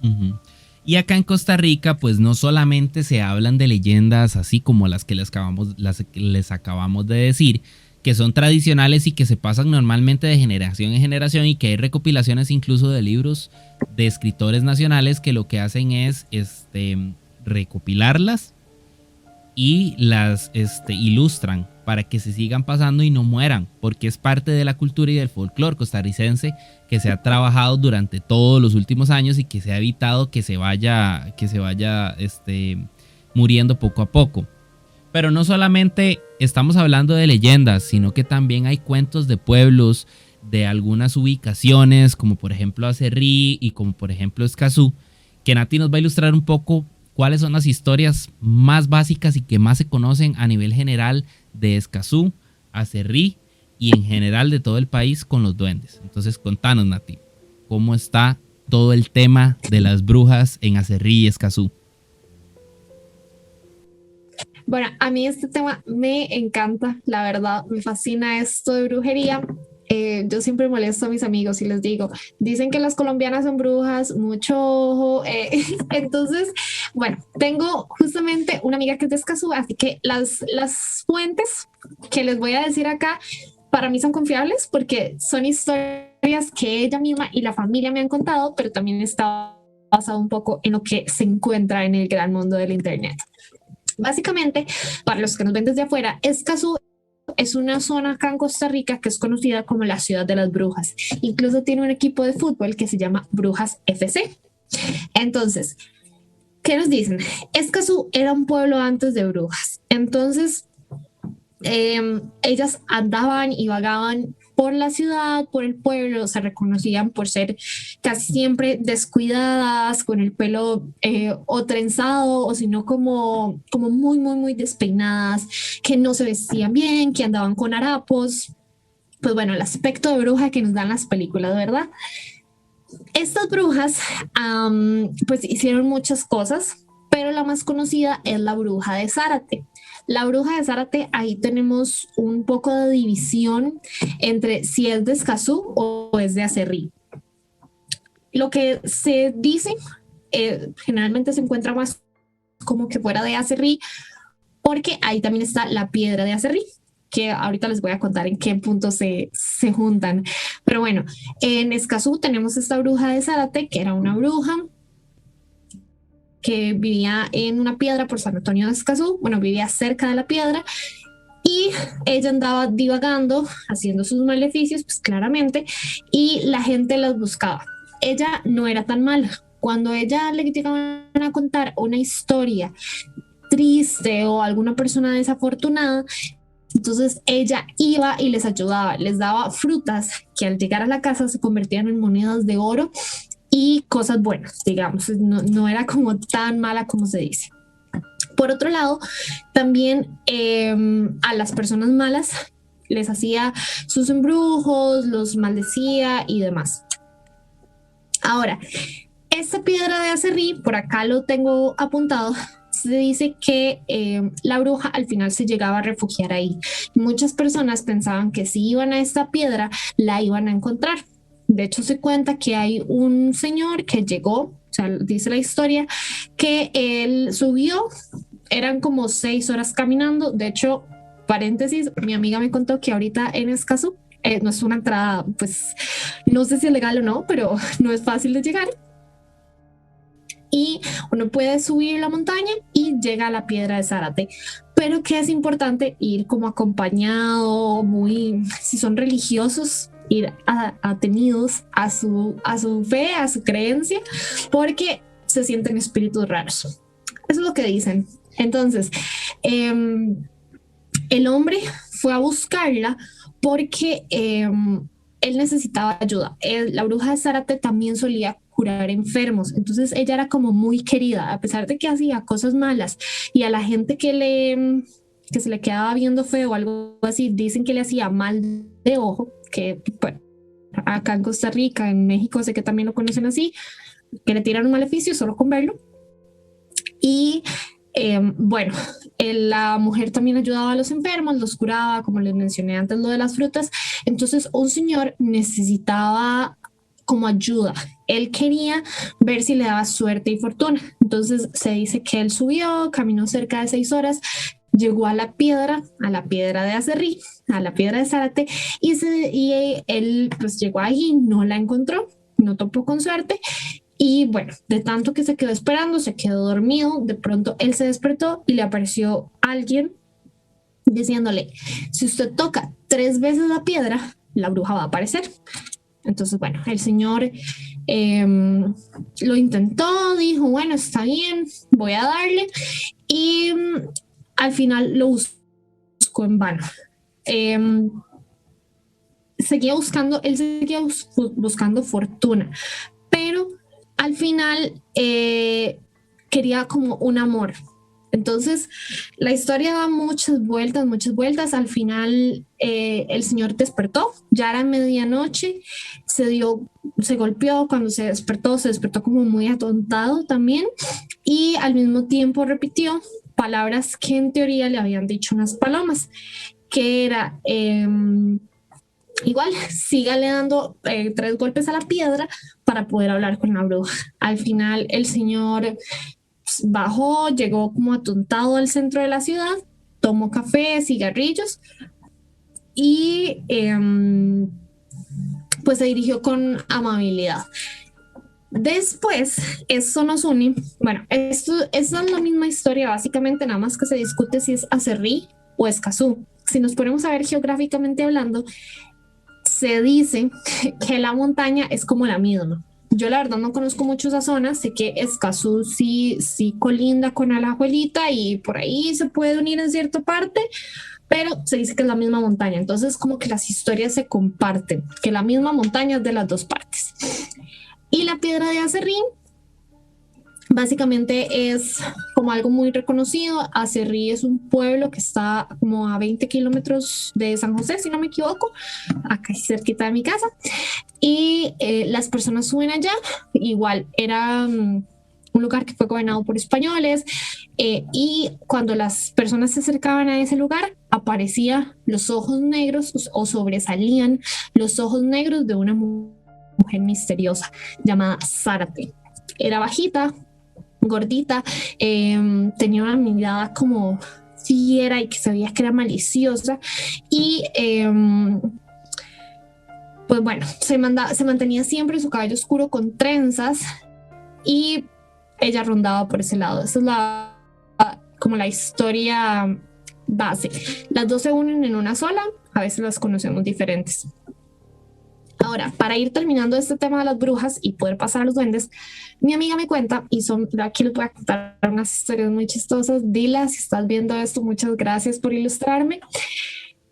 Uh-huh. Y acá en Costa Rica, pues no solamente se hablan de leyendas así como las que les acabamos de decir, que son tradicionales y que se pasan normalmente de generación en generación, y que hay recopilaciones incluso de libros de escritores nacionales que lo que hacen es recopilarlas y las ilustran para que se sigan pasando y no mueran, porque es parte de la cultura y del folclore costarricense que se ha trabajado durante todos los últimos años y que se ha evitado que se vaya muriendo poco a poco. Pero no solamente estamos hablando de leyendas, sino que también hay cuentos de pueblos, de algunas ubicaciones, como por ejemplo Acerrí y como por ejemplo Escazú, que Nati nos va a ilustrar un poco cuáles son las historias más básicas y que más se conocen a nivel general de Escazú, Acerrí y en general de todo el país con los duendes. Entonces contanos, Nati, ¿cómo está todo el tema de las brujas en Acerrí y Escazú? Bueno, a mí este tema me encanta, la verdad, me fascina esto de brujería. Yo siempre molesto a mis amigos y les digo, dicen que las colombianas son brujas, mucho ojo. Entonces, bueno, tengo justamente una amiga que es de Escazú, así que las fuentes que les voy a decir acá para mí son confiables porque son historias que ella misma y la familia me han contado, pero también está basado un poco en lo que se encuentra en el gran mundo del internet. Básicamente, para los que nos ven desde afuera, Escazú es una zona acá en Costa Rica que es conocida como la ciudad de las brujas. Incluso tiene un equipo de fútbol que se llama Brujas FC. Entonces, ¿qué nos dicen? Escazú era un pueblo antes de brujas. Entonces, ellas andaban y vagaban por la ciudad, por el pueblo, se reconocían por ser casi siempre descuidadas, con el pelo o trenzado, o sino como muy, muy, muy despeinadas, que no se vestían bien, que andaban con harapos. Pues bueno, el aspecto de bruja que nos dan las películas, ¿verdad? Estas brujas pues hicieron muchas cosas, pero la más conocida es la bruja de Zárate. La bruja de Zárate, ahí tenemos un poco de división entre si es de Escazú o es de Aserrí. Lo que se dice, generalmente se encuentra más como que fuera de Aserrí, porque ahí también está la piedra de Aserrí, que ahorita les voy a contar en qué punto se juntan. Pero bueno, en Escazú tenemos esta bruja de Zárate, que era una bruja que vivía en una piedra por San Antonio de Escazú, bueno, vivía cerca de la piedra, y ella andaba divagando, haciendo sus maleficios, pues claramente, y la gente las buscaba. Ella no era tan mala. Cuando ella le llegaban a contar una historia triste o alguna persona desafortunada, entonces ella iba y les ayudaba, les daba frutas que al llegar a la casa se convertían en monedas de oro y cosas buenas, digamos, no era como tan mala como se dice. Por otro lado, también a las personas malas les hacía sus embrujos, los maldecía y demás. Ahora, esta piedra de Aserrí, por acá lo tengo apuntado, se dice que la bruja al final se llegaba a refugiar ahí. Muchas personas pensaban que si iban a esta piedra, la iban a encontrar. De hecho, se cuenta que hay un señor que llegó, o sea, dice la historia, que él subió, eran como 6 horas caminando. De hecho, paréntesis, mi amiga me contó que ahorita en Escazú, no es una entrada, pues no sé si es legal o no, pero no es fácil de llegar. Y uno puede subir la montaña y llega a la piedra de Zárate. Pero que es importante ir como acompañado, muy, si son religiosos, ir atenidos a su fe, a su creencia, porque se sienten espíritus raros. Eso es lo que dicen. Entonces, el hombre fue a buscarla porque él necesitaba ayuda. La bruja de Zárate también solía curar enfermos, entonces ella era como muy querida, a pesar de que hacía cosas malas y a la gente que se le quedaba viendo feo o algo así, dicen que le hacía mal de ojo, que bueno, acá en Costa Rica, en México sé que también lo conocen así, que le tiran un maleficio solo con verlo. Y bueno, la mujer también ayudaba a los enfermos, los curaba, como les mencioné antes, lo de las frutas. Entonces un señor necesitaba como ayuda. Él quería ver si le daba suerte y fortuna. Entonces se dice que él subió, caminó cerca de 6 horas, llegó a la piedra de Aserrí, a la piedra de Zárate, y él pues llegó ahí, no la encontró, no topó con suerte. Y bueno, de tanto que se quedó esperando, se quedó dormido, de pronto él se despertó y le apareció alguien diciéndole, si usted toca 3 veces la piedra, la bruja va a aparecer. Entonces, bueno, el señor lo intentó, dijo, bueno, está bien, voy a darle. Y al final lo buscó en vano. Seguía buscando, él seguía buscando fortuna, pero al final quería como un amor. Entonces, la historia da muchas vueltas, muchas vueltas. Al final, el señor despertó, ya era medianoche, se golpeó, cuando se despertó como muy atontado también, y al mismo tiempo repitió palabras que en teoría le habían dicho unas palomas, que era, igual, sígale dando 3 golpes a la piedra para poder hablar con la bruja. Al final, el señor bajó, llegó como atontado al centro de la ciudad, tomó café, cigarrillos y pues se dirigió con amabilidad. Después, eso nos une. Bueno, esta es la misma historia, básicamente, nada más que se discute si es Aserrí o Escazú. Si nos ponemos a ver geográficamente hablando, se dice que la montaña es como la misma. Yo la verdad no conozco mucho esa zona, sé que Escazú sí colinda con Alajuelita y por ahí se puede unir en cierta parte, pero se dice que es la misma montaña. Entonces como que las historias se comparten, que la misma montaña es de las dos partes. Y la piedra de Aserrín básicamente es como algo muy reconocido. Aserrí es un pueblo que está como a 20 kilómetros de San José, si no me equivoco, acá cerquita de mi casa. Y las personas suben allá. Igual era un lugar que fue gobernado por españoles. Y cuando las personas se acercaban a ese lugar, aparecían los ojos negros o sobresalían los ojos negros de una mujer misteriosa llamada Zárate. Era bajita, gordita, tenía una mirada como fiera y que sabía que era maliciosa y pues bueno, se mantenía siempre su cabello oscuro con trenzas y ella rondaba por ese lado. Esa es como la historia base. Las dos se unen en una sola, a veces las conocemos diferentes. Ahora, para ir terminando este tema de las brujas y poder pasar a los duendes, mi amiga me cuenta, y aquí les voy a contar unas historias muy chistosas. Dila, si estás viendo esto, muchas gracias por ilustrarme.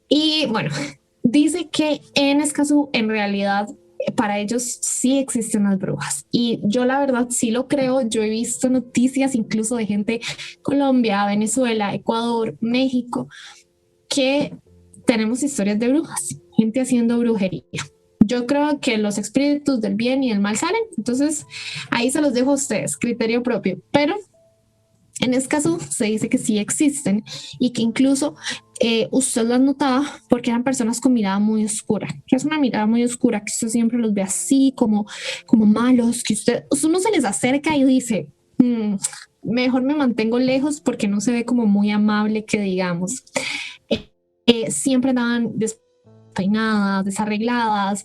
Y bueno, dice que en Escazú, en realidad, para ellos sí existen las brujas. Y yo la verdad sí lo creo. Yo he visto noticias incluso de gente Colombia, Venezuela, Ecuador, México, que tenemos historias de brujas, gente haciendo brujería. Yo creo que los espíritus del bien y del mal salen, entonces ahí se los dejo a ustedes, criterio propio. Pero en Escazú se dice que sí existen y que incluso usted las notaba porque eran personas con mirada muy oscura. Que es una mirada muy oscura, que usted siempre los ve así como malos, que usted no se les acerca y dice, mejor me mantengo lejos porque no se ve como muy amable que digamos. Siempre andaban despeinadas, desarregladas,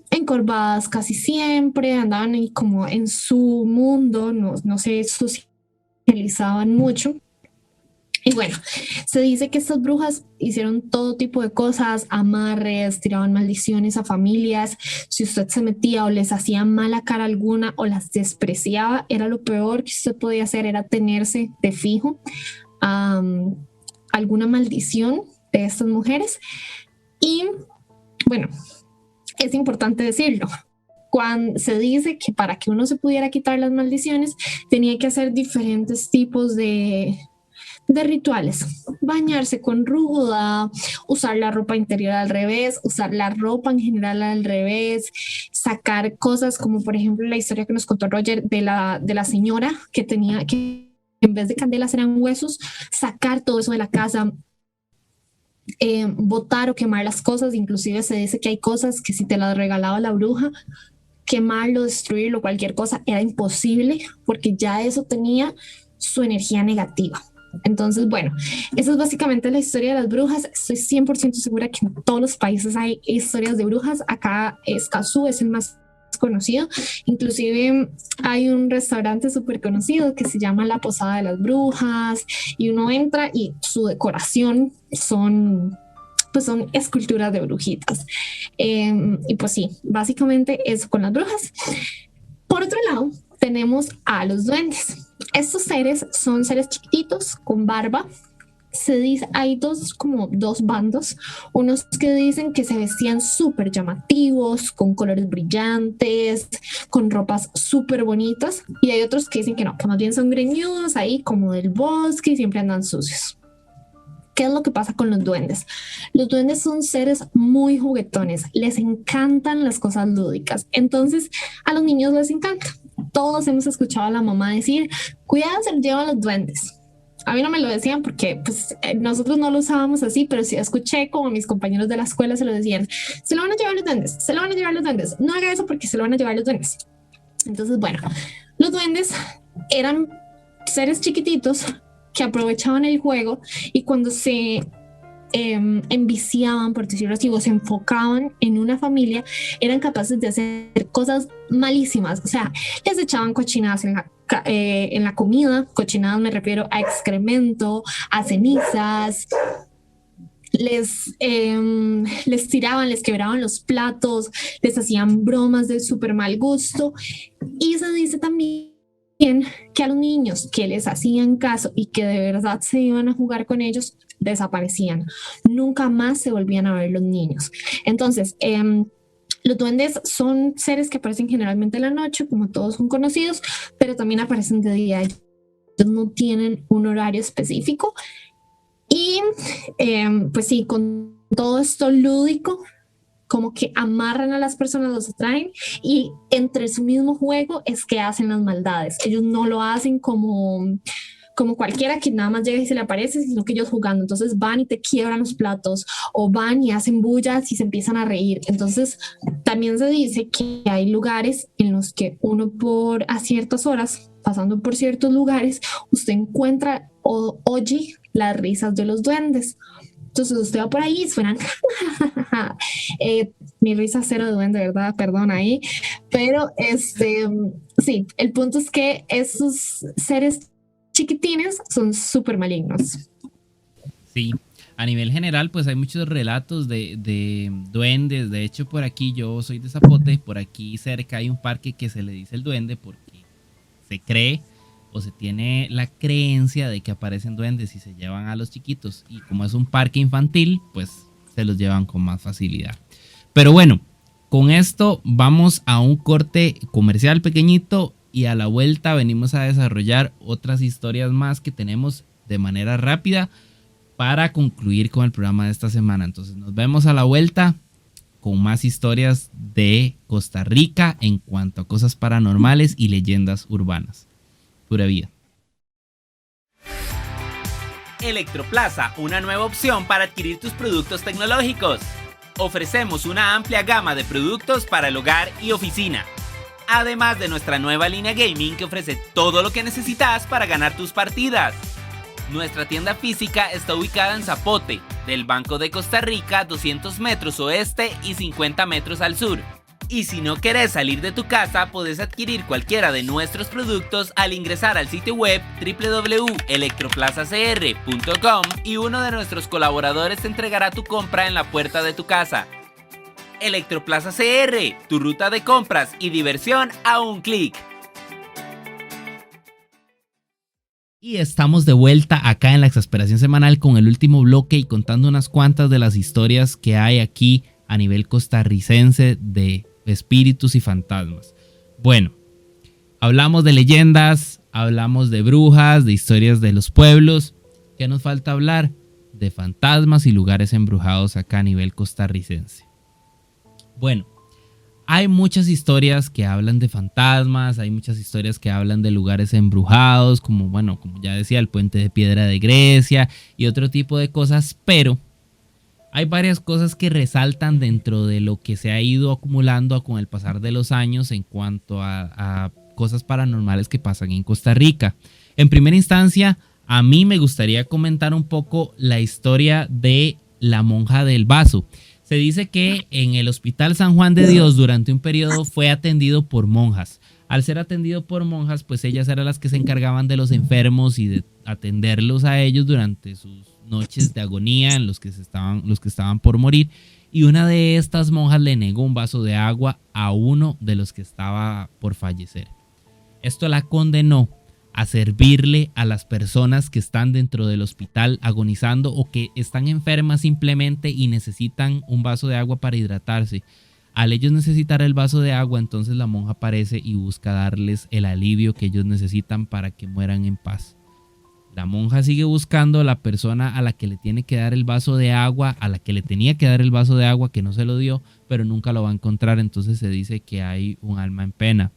encorvadas casi siempre, andaban ahí como en su mundo, no se socializaban mucho. Y bueno, se dice que estas brujas hicieron todo tipo de cosas, amarres, tiraban maldiciones a familias. Si usted se metía o les hacía mala cara alguna o las despreciaba, era lo peor que usted podía hacer, era tenerse de fijo alguna maldición de estas mujeres. Y bueno, es importante decirlo. Cuando se dice que para que uno se pudiera quitar las maldiciones, tenía que hacer diferentes tipos de rituales, bañarse con ruda, usar la ropa interior al revés, usar la ropa en general al revés, sacar cosas como por ejemplo la historia que nos contó Roger de la señora que tenía que en vez de candelas eran huesos, sacar todo eso de la casa, botar o quemar las cosas. Inclusive se dice que hay cosas que si te las regalaba la bruja, quemarlo, destruirlo, cualquier cosa era imposible porque ya eso tenía su energía negativa. Entonces, bueno, esa es básicamente la historia de las brujas. Estoy 100% segura que en todos los países hay historias de brujas. Acá Escazú es el más conocido. Inclusive hay un restaurante súper conocido que se llama La Posada de las Brujas y uno entra y su decoración son esculturas de brujitas. Y pues sí, básicamente eso con las brujas. Por otro lado, tenemos a los duendes. Estos seres son seres chiquititos con barba. Se dice, hay dos bandos, unos que dicen que se vestían súper llamativos, con colores brillantes, con ropas súper bonitas, y hay otros que dicen que no, que más bien son greñudos ahí como del bosque y siempre andan sucios. ¿Qué es lo que pasa con los duendes? Los duendes son seres muy juguetones, les encantan las cosas lúdicas, entonces a los niños les encanta. Todos hemos escuchado a la mamá decir, cuidado, se lo llevan los duendes. A mí no me lo decían porque pues, nosotros no lo usábamos así, pero sí escuché como mis compañeros de la escuela se lo decían, se lo van a llevar los duendes, se lo van a llevar los duendes, no haga eso porque se lo van a llevar los duendes. Entonces, bueno, los duendes eran seres chiquititos que aprovechaban el juego y cuando se enviciaban, por decirlo así, o se enfocaban en una familia, eran capaces de hacer cosas malísimas. O sea, les echaban cochinadas en la comida. Cochinadas me refiero a excremento, a cenizas. Les tiraban, les quebraban los platos, les hacían bromas de súper mal gusto. Y se dice también que a los niños que les hacían caso y que de verdad se iban a jugar con ellos, desaparecían. Nunca más se volvían a ver los niños. Entonces, los duendes son seres que aparecen generalmente en la noche, como todos son conocidos, pero también aparecen de día. Ellos no tienen un horario específico. Y pues sí, con todo esto lúdico, como que amarran a las personas, los atraen, y entre su mismo juego es que hacen las maldades. Ellos no lo hacen como cualquiera que nada más llega y se le aparece, sino que ellos jugando. Entonces van y te quiebran los platos, o van y hacen bullas y se empiezan a reír. Entonces también se dice que hay lugares en los que uno a ciertas horas, pasando por ciertos lugares, usted encuentra o oye las risas de los duendes. Entonces usted va por ahí y suenan mi risa cero de duende, ¿verdad? Perdón ahí. Pero sí, el punto es que esos seres chiquitines son súper malignos. Sí, a nivel general pues hay muchos relatos de duendes. De hecho, por aquí, yo soy de Zapote, por aquí cerca hay un parque que se le dice el duende porque se cree o se tiene la creencia de que aparecen duendes y se llevan a los chiquitos, y como es un parque infantil pues se los llevan con más facilidad. Pero bueno, con esto vamos a un corte comercial pequeñito y a la vuelta venimos a desarrollar otras historias más que tenemos de manera rápida para concluir con el programa de esta semana. Entonces nos vemos a la vuelta con más historias de Costa Rica en cuanto a cosas paranormales y leyendas urbanas. Pura vida. Electroplaza, una nueva opción para adquirir tus productos tecnológicos. Ofrecemos una amplia gama de productos para el hogar y oficina. Además de nuestra nueva línea gaming que ofrece todo lo que necesitas para ganar tus partidas. Nuestra tienda física está ubicada en Zapote, del Banco de Costa Rica, 200 metros oeste y 50 metros al sur. Y si no querés salir de tu casa, podés adquirir cualquiera de nuestros productos al ingresar al sitio web www.electroplazacr.com y uno de nuestros colaboradores te entregará tu compra en la puerta de tu casa. Electroplaza CR, tu ruta de compras y diversión a un clic. Y estamos de vuelta acá en la Exasperación Semanal con el último bloque y contando unas cuantas de las historias que hay aquí a nivel costarricense de espíritus y fantasmas. Bueno, hablamos de leyendas, hablamos de brujas, de historias de los pueblos. ¿Qué nos falta hablar? De fantasmas y lugares embrujados acá a nivel costarricense. Bueno, hay muchas historias que hablan de fantasmas, hay muchas historias que hablan de lugares embrujados, como ya decía, el Puente de Piedra de Grecia y otro tipo de cosas, pero hay varias cosas que resaltan dentro de lo que se ha ido acumulando con el pasar de los años en cuanto a cosas paranormales que pasan en Costa Rica. En primera instancia, a mí me gustaría comentar un poco la historia de la monja del vaso. Se dice que en el Hospital San Juan de Dios durante un periodo fue atendido por monjas. Al ser atendido por monjas, pues ellas eran las que se encargaban de los enfermos y de atenderlos a ellos durante sus noches de agonía en los que estaban por morir. Y una de estas monjas le negó un vaso de agua a uno de los que estaba por fallecer. Esto la condenó a servirle a las personas que están dentro del hospital agonizando o que están enfermas simplemente y necesitan un vaso de agua para hidratarse. Al ellos necesitar el vaso de agua, entonces la monja aparece y busca darles el alivio que ellos necesitan para que mueran en paz. La monja sigue buscando a la persona a la que le tiene que dar el vaso de agua, a la que le tenía que dar el vaso de agua que no se lo dio, pero nunca lo va a encontrar. Entonces se dice que hay un alma en pena.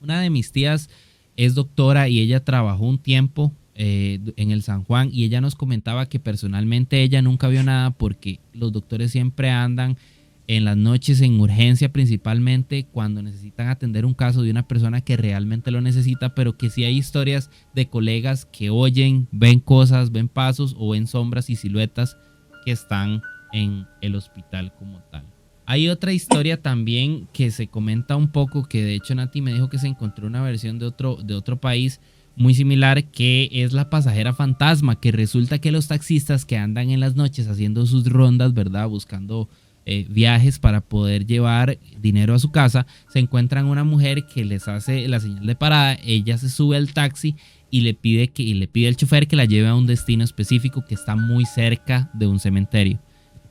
Una de mis tías es doctora y ella trabajó un tiempo en el San Juan y ella nos comentaba que personalmente ella nunca vio nada porque los doctores siempre andan en las noches en urgencia, principalmente cuando necesitan atender un caso de una persona que realmente lo necesita, pero que sí hay historias de colegas que oyen, ven cosas, ven pasos o ven sombras y siluetas que están en el hospital como tal. Hay otra historia también que se comenta un poco, que de hecho Nati me dijo que se encontró una versión de otro país muy similar, que es la pasajera fantasma, que resulta que los taxistas que andan en las noches haciendo sus rondas, ¿verdad? Buscando viajes para poder llevar dinero a su casa, se encuentran una mujer que les hace la señal de parada, ella se sube al taxi y le pide al chofer que la lleve a un destino específico que está muy cerca de un cementerio.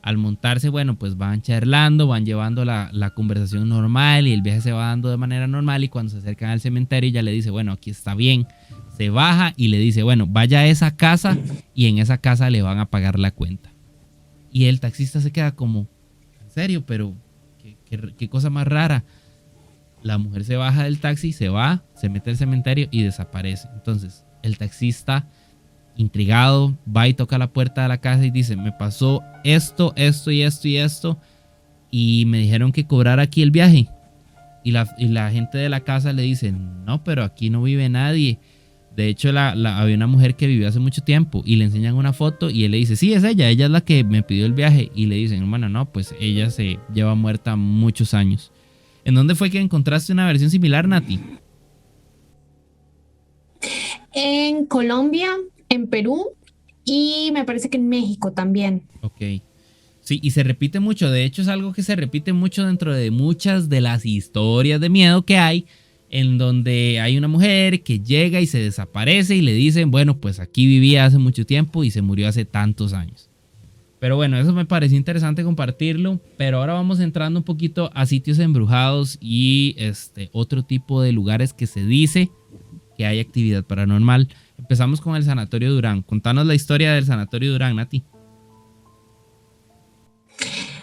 Al montarse, bueno, pues van charlando, van llevando la conversación normal y el viaje se va dando de manera normal, y cuando se acercan al cementerio ella le dice, bueno, aquí está bien. Se baja y le dice, bueno, vaya a esa casa y en esa casa le van a pagar la cuenta. Y el taxista se queda como, ¿en serio? Pero qué cosa más rara. La mujer se baja del taxi, se va, se mete al cementerio y desaparece. Entonces el taxista, intrigado, va y toca la puerta de la casa y dice, me pasó esto y me dijeron que cobrara aquí el viaje. Y la gente de la casa le dice, no, pero aquí no vive nadie. De hecho, había una mujer que vivió hace mucho tiempo, y le enseñan una foto y él le dice, sí, es ella es la que me pidió el viaje. Y le dicen, bueno, no, pues ella se lleva muerta muchos años. ¿En dónde fue que encontraste una versión similar, Nati? En Colombia, en Perú y me parece que en México también. Ok. Sí, y se repite mucho. De hecho, es algo que se repite mucho dentro de muchas de las historias de miedo que hay, en donde hay una mujer que llega y se desaparece y le dicen, bueno, pues aquí vivía hace mucho tiempo y se murió hace tantos años. Pero bueno, eso me pareció interesante compartirlo. Pero ahora vamos entrando un poquito a sitios embrujados y otro tipo de lugares que se dice que hay actividad paranormal. Empezamos con el Sanatorio Durán. Contanos la historia del Sanatorio Durán, Nati.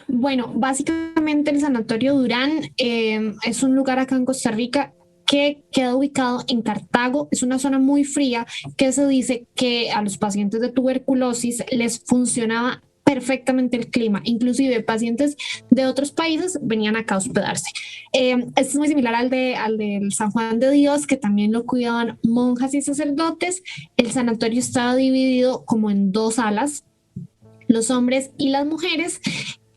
Bueno, básicamente el Sanatorio Durán es un lugar acá en Costa Rica que queda ubicado en Cartago. Es una zona muy fría que se dice que a los pacientes de tuberculosis les funcionaba perfectamente el clima, inclusive pacientes de otros países venían acá a hospedarse. Es muy similar al del San Juan de Dios, que también lo cuidaban monjas y sacerdotes. El sanatorio estaba dividido como en dos salas, los hombres y las mujeres.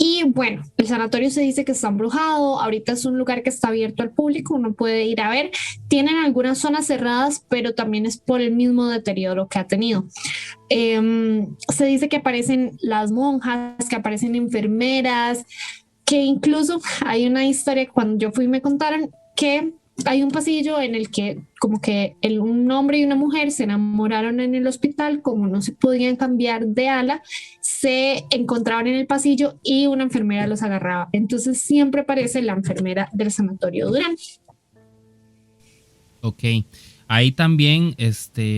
Y bueno, el sanatorio se dice que está embrujado. Ahorita es un lugar que está abierto al público, uno puede ir a ver. Tienen algunas zonas cerradas, pero también es por el mismo deterioro que ha tenido. Se dice que aparecen las monjas, que aparecen enfermeras, que incluso hay una historia, cuando yo fui me contaron que hay un pasillo en el que como que un hombre y una mujer se enamoraron en el hospital, como no se podían cambiar de ala, se encontraban en el pasillo y una enfermera los agarraba. Entonces siempre aparece la enfermera del Sanatorio Durán. Ok, hay también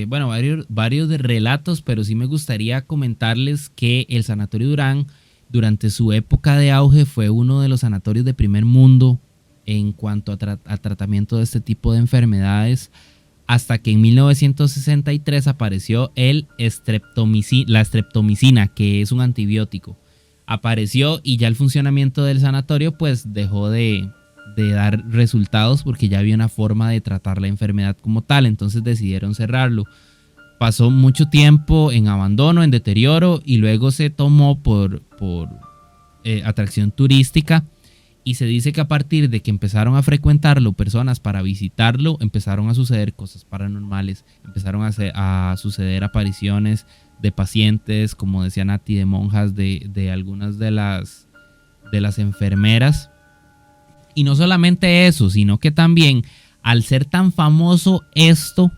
bueno, varios de relatos, pero sí me gustaría comentarles que el Sanatorio Durán, durante su época de auge, fue uno de los sanatorios de primer mundo en cuanto a tratamiento de este tipo de enfermedades, hasta que en 1963 apareció la streptomicina, que es un antibiótico. Apareció y ya el funcionamiento del sanatorio pues dejó de dar resultados, porque ya había una forma de tratar la enfermedad como tal, entonces decidieron cerrarlo. Pasó mucho tiempo en abandono, en deterioro, y luego se tomó por atracción turística. Y se dice que a partir de que empezaron a frecuentarlo personas para visitarlo, empezaron a suceder cosas paranormales, empezaron a suceder apariciones de pacientes, como decía Nati, de monjas, de algunas de las enfermeras. Y no solamente eso, sino que también, al ser tan famoso esto,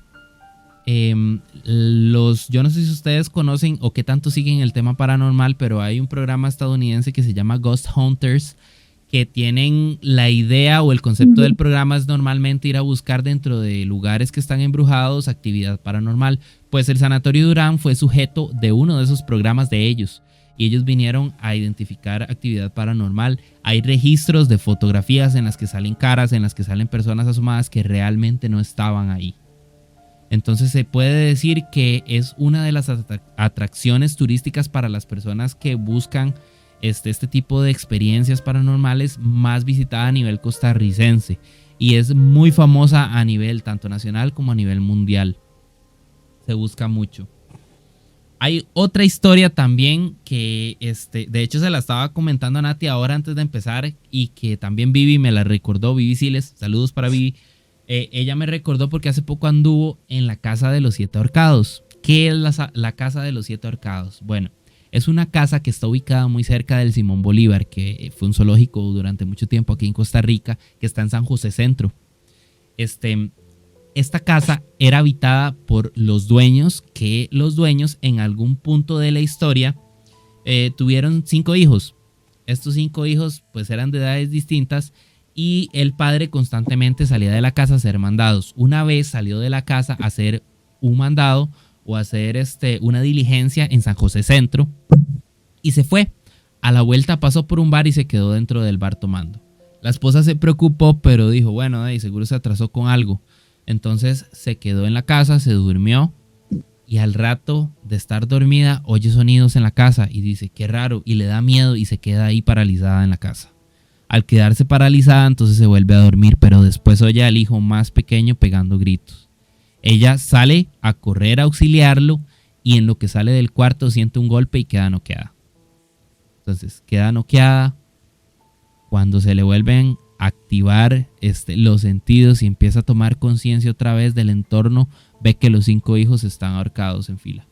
yo no sé si ustedes conocen o qué tanto siguen el tema paranormal, pero hay un programa estadounidense que se llama Ghost Hunters, que tienen la idea o el concepto del programa es normalmente ir a buscar dentro de lugares que están embrujados actividad paranormal. Pues el Sanatorio Durán fue sujeto de uno de esos programas de ellos, y ellos vinieron a identificar actividad paranormal. Hay registros de fotografías en las que salen caras, en las que salen personas asomadas que realmente no estaban ahí. Entonces se puede decir que es una de las atracciones turísticas para las personas que buscan este tipo de experiencias paranormales, más visitada a nivel costarricense, y es muy famosa a nivel tanto nacional como a nivel mundial. Se busca mucho. Hay otra historia también que, de hecho, se la estaba comentando a Nati ahora antes de empezar y que también Vivi me la recordó. Vivi Siles, saludos para Vivi. Ella me recordó porque hace poco anduvo en la Casa de los Siete Ahorcados. ¿Qué es la Casa de los Siete Ahorcados? Bueno, es una casa que está ubicada muy cerca del Simón Bolívar, que fue un zoológico durante mucho tiempo aquí en Costa Rica, que está en San José Centro. Esta casa era habitada por los dueños, que los dueños en algún punto de la historia tuvieron 5 hijos. Estos 5 hijos pues eran de edades distintas y el padre constantemente salía de la casa a hacer mandados. Una vez salió de la casa a hacer un mandado o a hacer una diligencia en San José Centro y se fue. A la vuelta pasó por un bar y se quedó dentro del bar tomando. La esposa se preocupó, pero dijo, bueno, seguro se atrasó con algo. Entonces se quedó en la casa, se durmió y al rato de estar dormida oye sonidos en la casa y dice, qué raro, y le da miedo y se queda ahí paralizada en la casa. Al quedarse paralizada, entonces se vuelve a dormir, pero después oye al hijo más pequeño pegando gritos. Ella sale a correr a auxiliarlo y en lo que sale del cuarto siente un golpe y queda noqueada. Entonces queda noqueada. Cuando se le vuelven a activar los sentidos y empieza a tomar conciencia otra vez del entorno, ve que los 5 hijos están ahorcados en fila.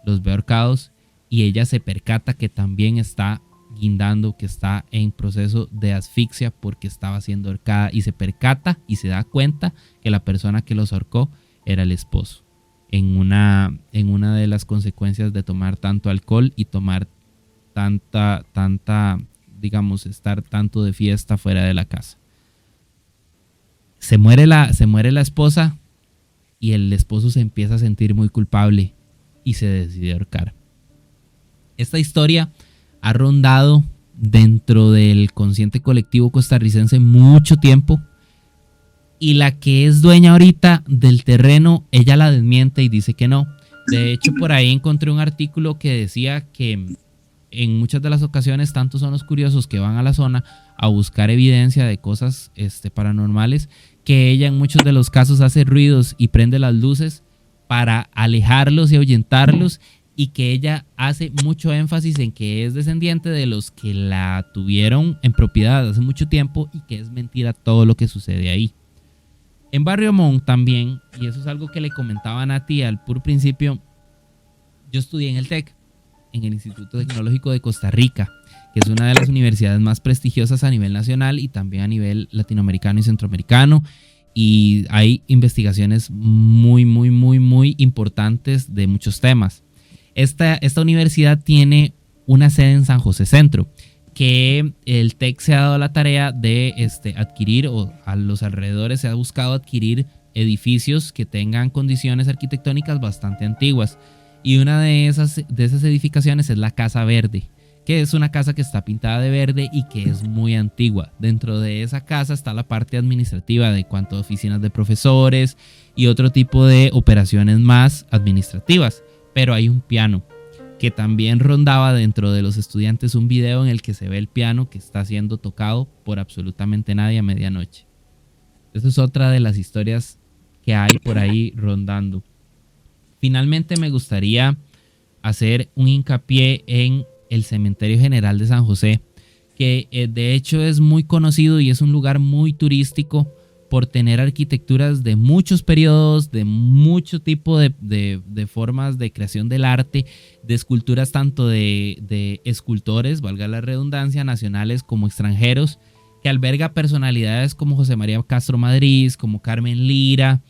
Los ve ahorcados y ella se percata que también está guindando, que está en proceso de asfixia porque estaba siendo ahorcada, y se percata y se da cuenta que la persona que los ahorcó era el esposo, en una de las consecuencias de tomar tanto alcohol y tomar tanta, digamos, estar tanto de fiesta fuera de la casa. Se muere la esposa y el esposo se empieza a sentir muy culpable y se decide ahorcar. Esta historia ha rondado dentro del consciente colectivo costarricense mucho tiempo. Y la que es dueña ahorita del terreno, ella la desmiente y dice que no. De hecho, por ahí encontré un artículo que decía que en muchas de las ocasiones, tanto son los curiosos que van a la zona a buscar evidencia de cosas paranormales, que ella en muchos de los casos hace ruidos y prende las luces para alejarlos y ahuyentarlos, y que ella hace mucho énfasis en que es descendiente de los que la tuvieron en propiedad hace mucho tiempo y que es mentira todo lo que sucede ahí. En Barrio Montt también, y eso es algo que le comentaba a Nati al puro principio, yo estudié en el TEC, en el Instituto Tecnológico de Costa Rica, que es una de las universidades más prestigiosas a nivel nacional y también a nivel latinoamericano y centroamericano, y hay investigaciones muy, muy, muy, muy importantes de muchos temas. Esta universidad tiene una sede en San José Centro, que el TEC se ha dado la tarea de adquirir, o a los alrededores se ha buscado adquirir edificios que tengan condiciones arquitectónicas bastante antiguas. Y una de esas edificaciones es la Casa Verde, que es una casa que está pintada de verde y que es muy antigua. Dentro de esa casa está la parte administrativa de cuanto a oficinas de profesores y otro tipo de operaciones más administrativas. Pero hay un piano que también rondaba dentro de los estudiantes, un video en el que se ve el piano que está siendo tocado por absolutamente nadie a medianoche. Esa es otra de las historias que hay por ahí rondando. Finalmente me gustaría hacer un hincapié en el Cementerio General de San José, que de hecho es muy conocido y es un lugar muy turístico por tener arquitecturas de muchos periodos, de mucho tipo de formas de creación del arte, de esculturas tanto de escultores, valga la redundancia, nacionales como extranjeros, que alberga personalidades como José María Castro Madriz, como Carmen Lira,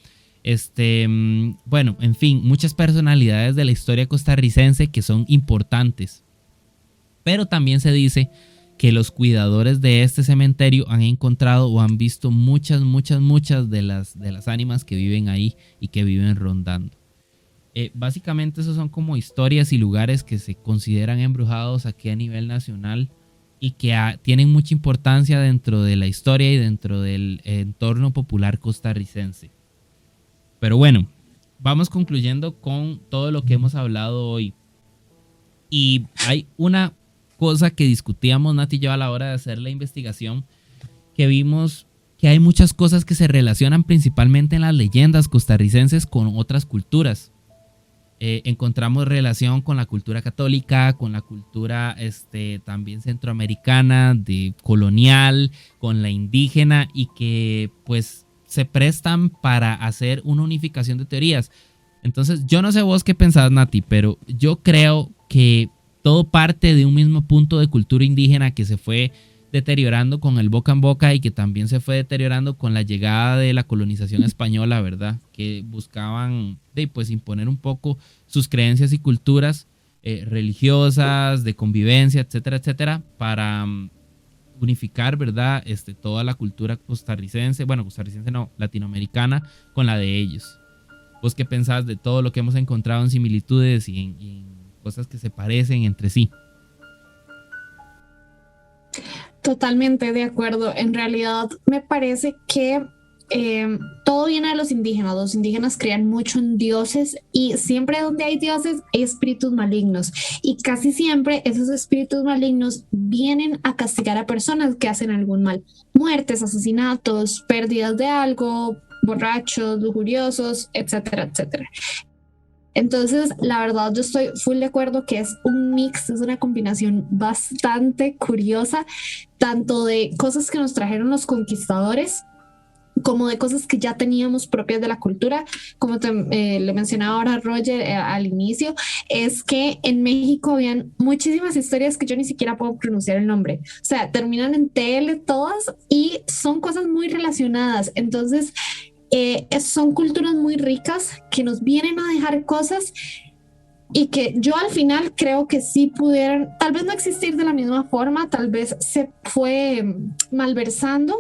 bueno, en fin, muchas personalidades de la historia costarricense que son importantes. Pero también se dice que los cuidadores de este cementerio han encontrado o han visto muchas de las ánimas que viven ahí y que viven rondando. Básicamente esos son como historias y lugares que se consideran embrujados aquí a nivel nacional y que tienen mucha importancia dentro de la historia y dentro del entorno popular costarricense. Pero bueno, vamos concluyendo con todo lo que hemos hablado hoy. Y hay una cosa que discutíamos Nati y yo a la hora de hacer la investigación, que vimos que hay muchas cosas que se relacionan principalmente en las leyendas costarricenses con otras culturas. encontramos relación con la cultura católica, con la cultura también centroamericana, de colonial, con la indígena, y que pues se prestan para hacer una unificación de teorías. Entonces, yo no sé vos qué pensás, Nati, pero yo creo que todo parte de un mismo punto de cultura indígena que se fue deteriorando con el boca en boca y que también se fue deteriorando con la llegada de la colonización española, ¿verdad? Que buscaban pues imponer un poco sus creencias y culturas religiosas, de convivencia, etcétera, etcétera, para unificar, ¿verdad? Toda la cultura costarricense, bueno, costarricense no, latinoamericana, con la de ellos. ¿Vos qué pensás de todo lo que hemos encontrado en similitudes y en cosas que se parecen entre sí? Totalmente de acuerdo. En realidad me parece que todo viene de los indígenas. Los indígenas creían mucho en dioses y siempre donde hay dioses hay espíritus malignos. Y casi siempre esos espíritus malignos vienen a castigar a personas que hacen algún mal. Muertes, asesinatos, pérdidas de algo, borrachos, lujuriosos, etcétera, etcétera. Entonces, la verdad, yo estoy full de acuerdo que es un mix, es una combinación bastante curiosa, tanto de cosas que nos trajeron los conquistadores, como de cosas que ya teníamos propias de la cultura. Como le mencionaba ahora Roger al inicio, es que en México habían muchísimas historias que yo ni siquiera puedo pronunciar el nombre. O sea, terminan en TL todas y son cosas muy relacionadas. Entonces, son culturas muy ricas que nos vienen a dejar cosas y que yo al final creo que sí pudieran, tal vez no existir de la misma forma, tal vez se fue malversando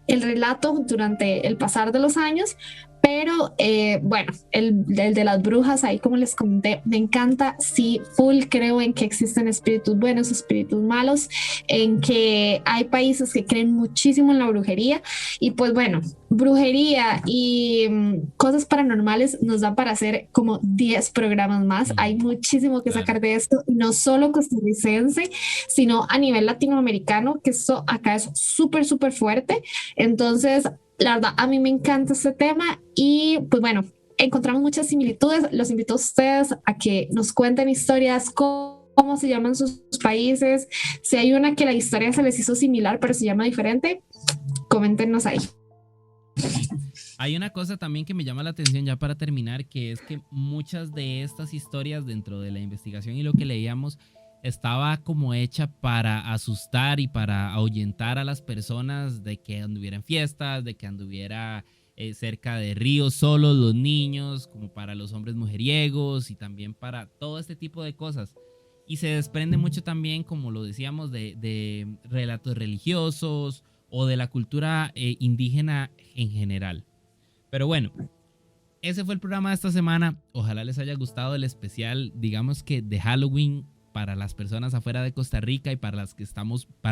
el relato durante el pasar de los años, pero bueno, el de las brujas, ahí como les comenté, me encanta, sí, full creo en que existen espíritus buenos, espíritus malos, en que hay países que creen muchísimo en la brujería, y pues bueno, brujería y cosas paranormales nos da para hacer como 10 programas más. Hay muchísimo que sacar de esto, no solo costarricense, sino a nivel latinoamericano, que esto acá es súper, súper fuerte. Entonces, la verdad, a mí me encanta este tema y pues bueno, encontramos muchas similitudes. Los invito a ustedes a que nos cuenten historias, cómo se llaman sus países. Si hay una que la historia se les hizo similar pero se llama diferente, coméntenos ahí. Hay una cosa también que me llama la atención ya para terminar, que es que muchas de estas historias dentro de la investigación y lo que leíamos estaba como hecha para asustar y para ahuyentar a las personas de que anduviera en fiestas, de que anduviera cerca de ríos solos los niños, como para los hombres mujeriegos y también para todo este tipo de cosas. Y se desprende mucho también, como lo decíamos, de relatos religiosos o de la cultura indígena en general. Pero bueno, ese fue el programa de esta semana. Ojalá les haya gustado el especial, digamos que de Halloween, para las personas afuera de Costa Rica y para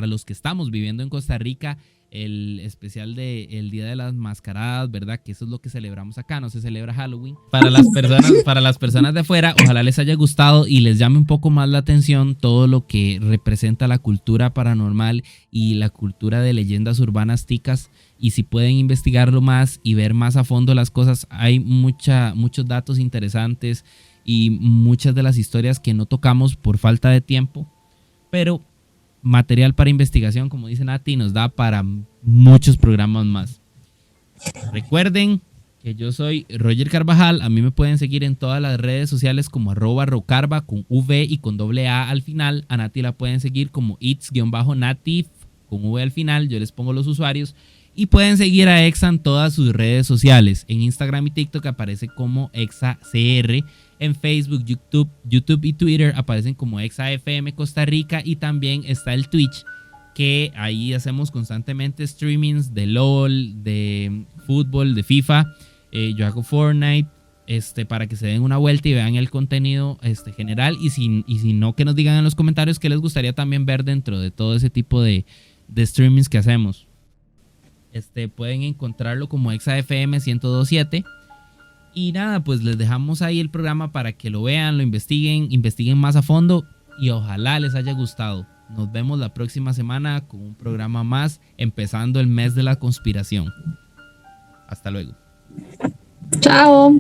los que estamos viviendo en Costa Rica, el especial del Día de las Mascaradas, ¿verdad? Que eso es lo que celebramos acá, no se celebra Halloween. Para las personas de afuera, ojalá les haya gustado y les llame un poco más la atención todo lo que representa la cultura paranormal y la cultura de leyendas urbanas ticas. Y si pueden investigarlo más y ver más a fondo las cosas, hay muchos datos interesantes y muchas de las historias que no tocamos por falta de tiempo, pero material para investigación, como dice Nati, nos da para muchos programas más. Recuerden que yo soy Roger Carvajal. A mí me pueden seguir en todas las redes sociales como @rocarva con V y con doble A al final. A Nati la pueden seguir como its_natif con V al final. Yo les pongo los usuarios. Y pueden seguir a Exa en todas sus redes sociales. En Instagram y TikTok aparece como ExaCR. En Facebook, YouTube y Twitter aparecen como ExaFM Costa Rica. Y también está el Twitch, que ahí hacemos constantemente streamings de LOL, de fútbol, de FIFA. Yo hago Fortnite, para que se den una vuelta y vean el contenido general. Y si no, que nos digan en los comentarios qué les gustaría también ver dentro de todo ese tipo de streamings que hacemos. Pueden encontrarlo como ExaFM 1027. Y nada, pues les dejamos ahí el programa para que lo vean, lo investiguen más a fondo y ojalá les haya gustado. Nos vemos la próxima semana con un programa más, empezando el mes de la conspiración. Hasta luego. Chao.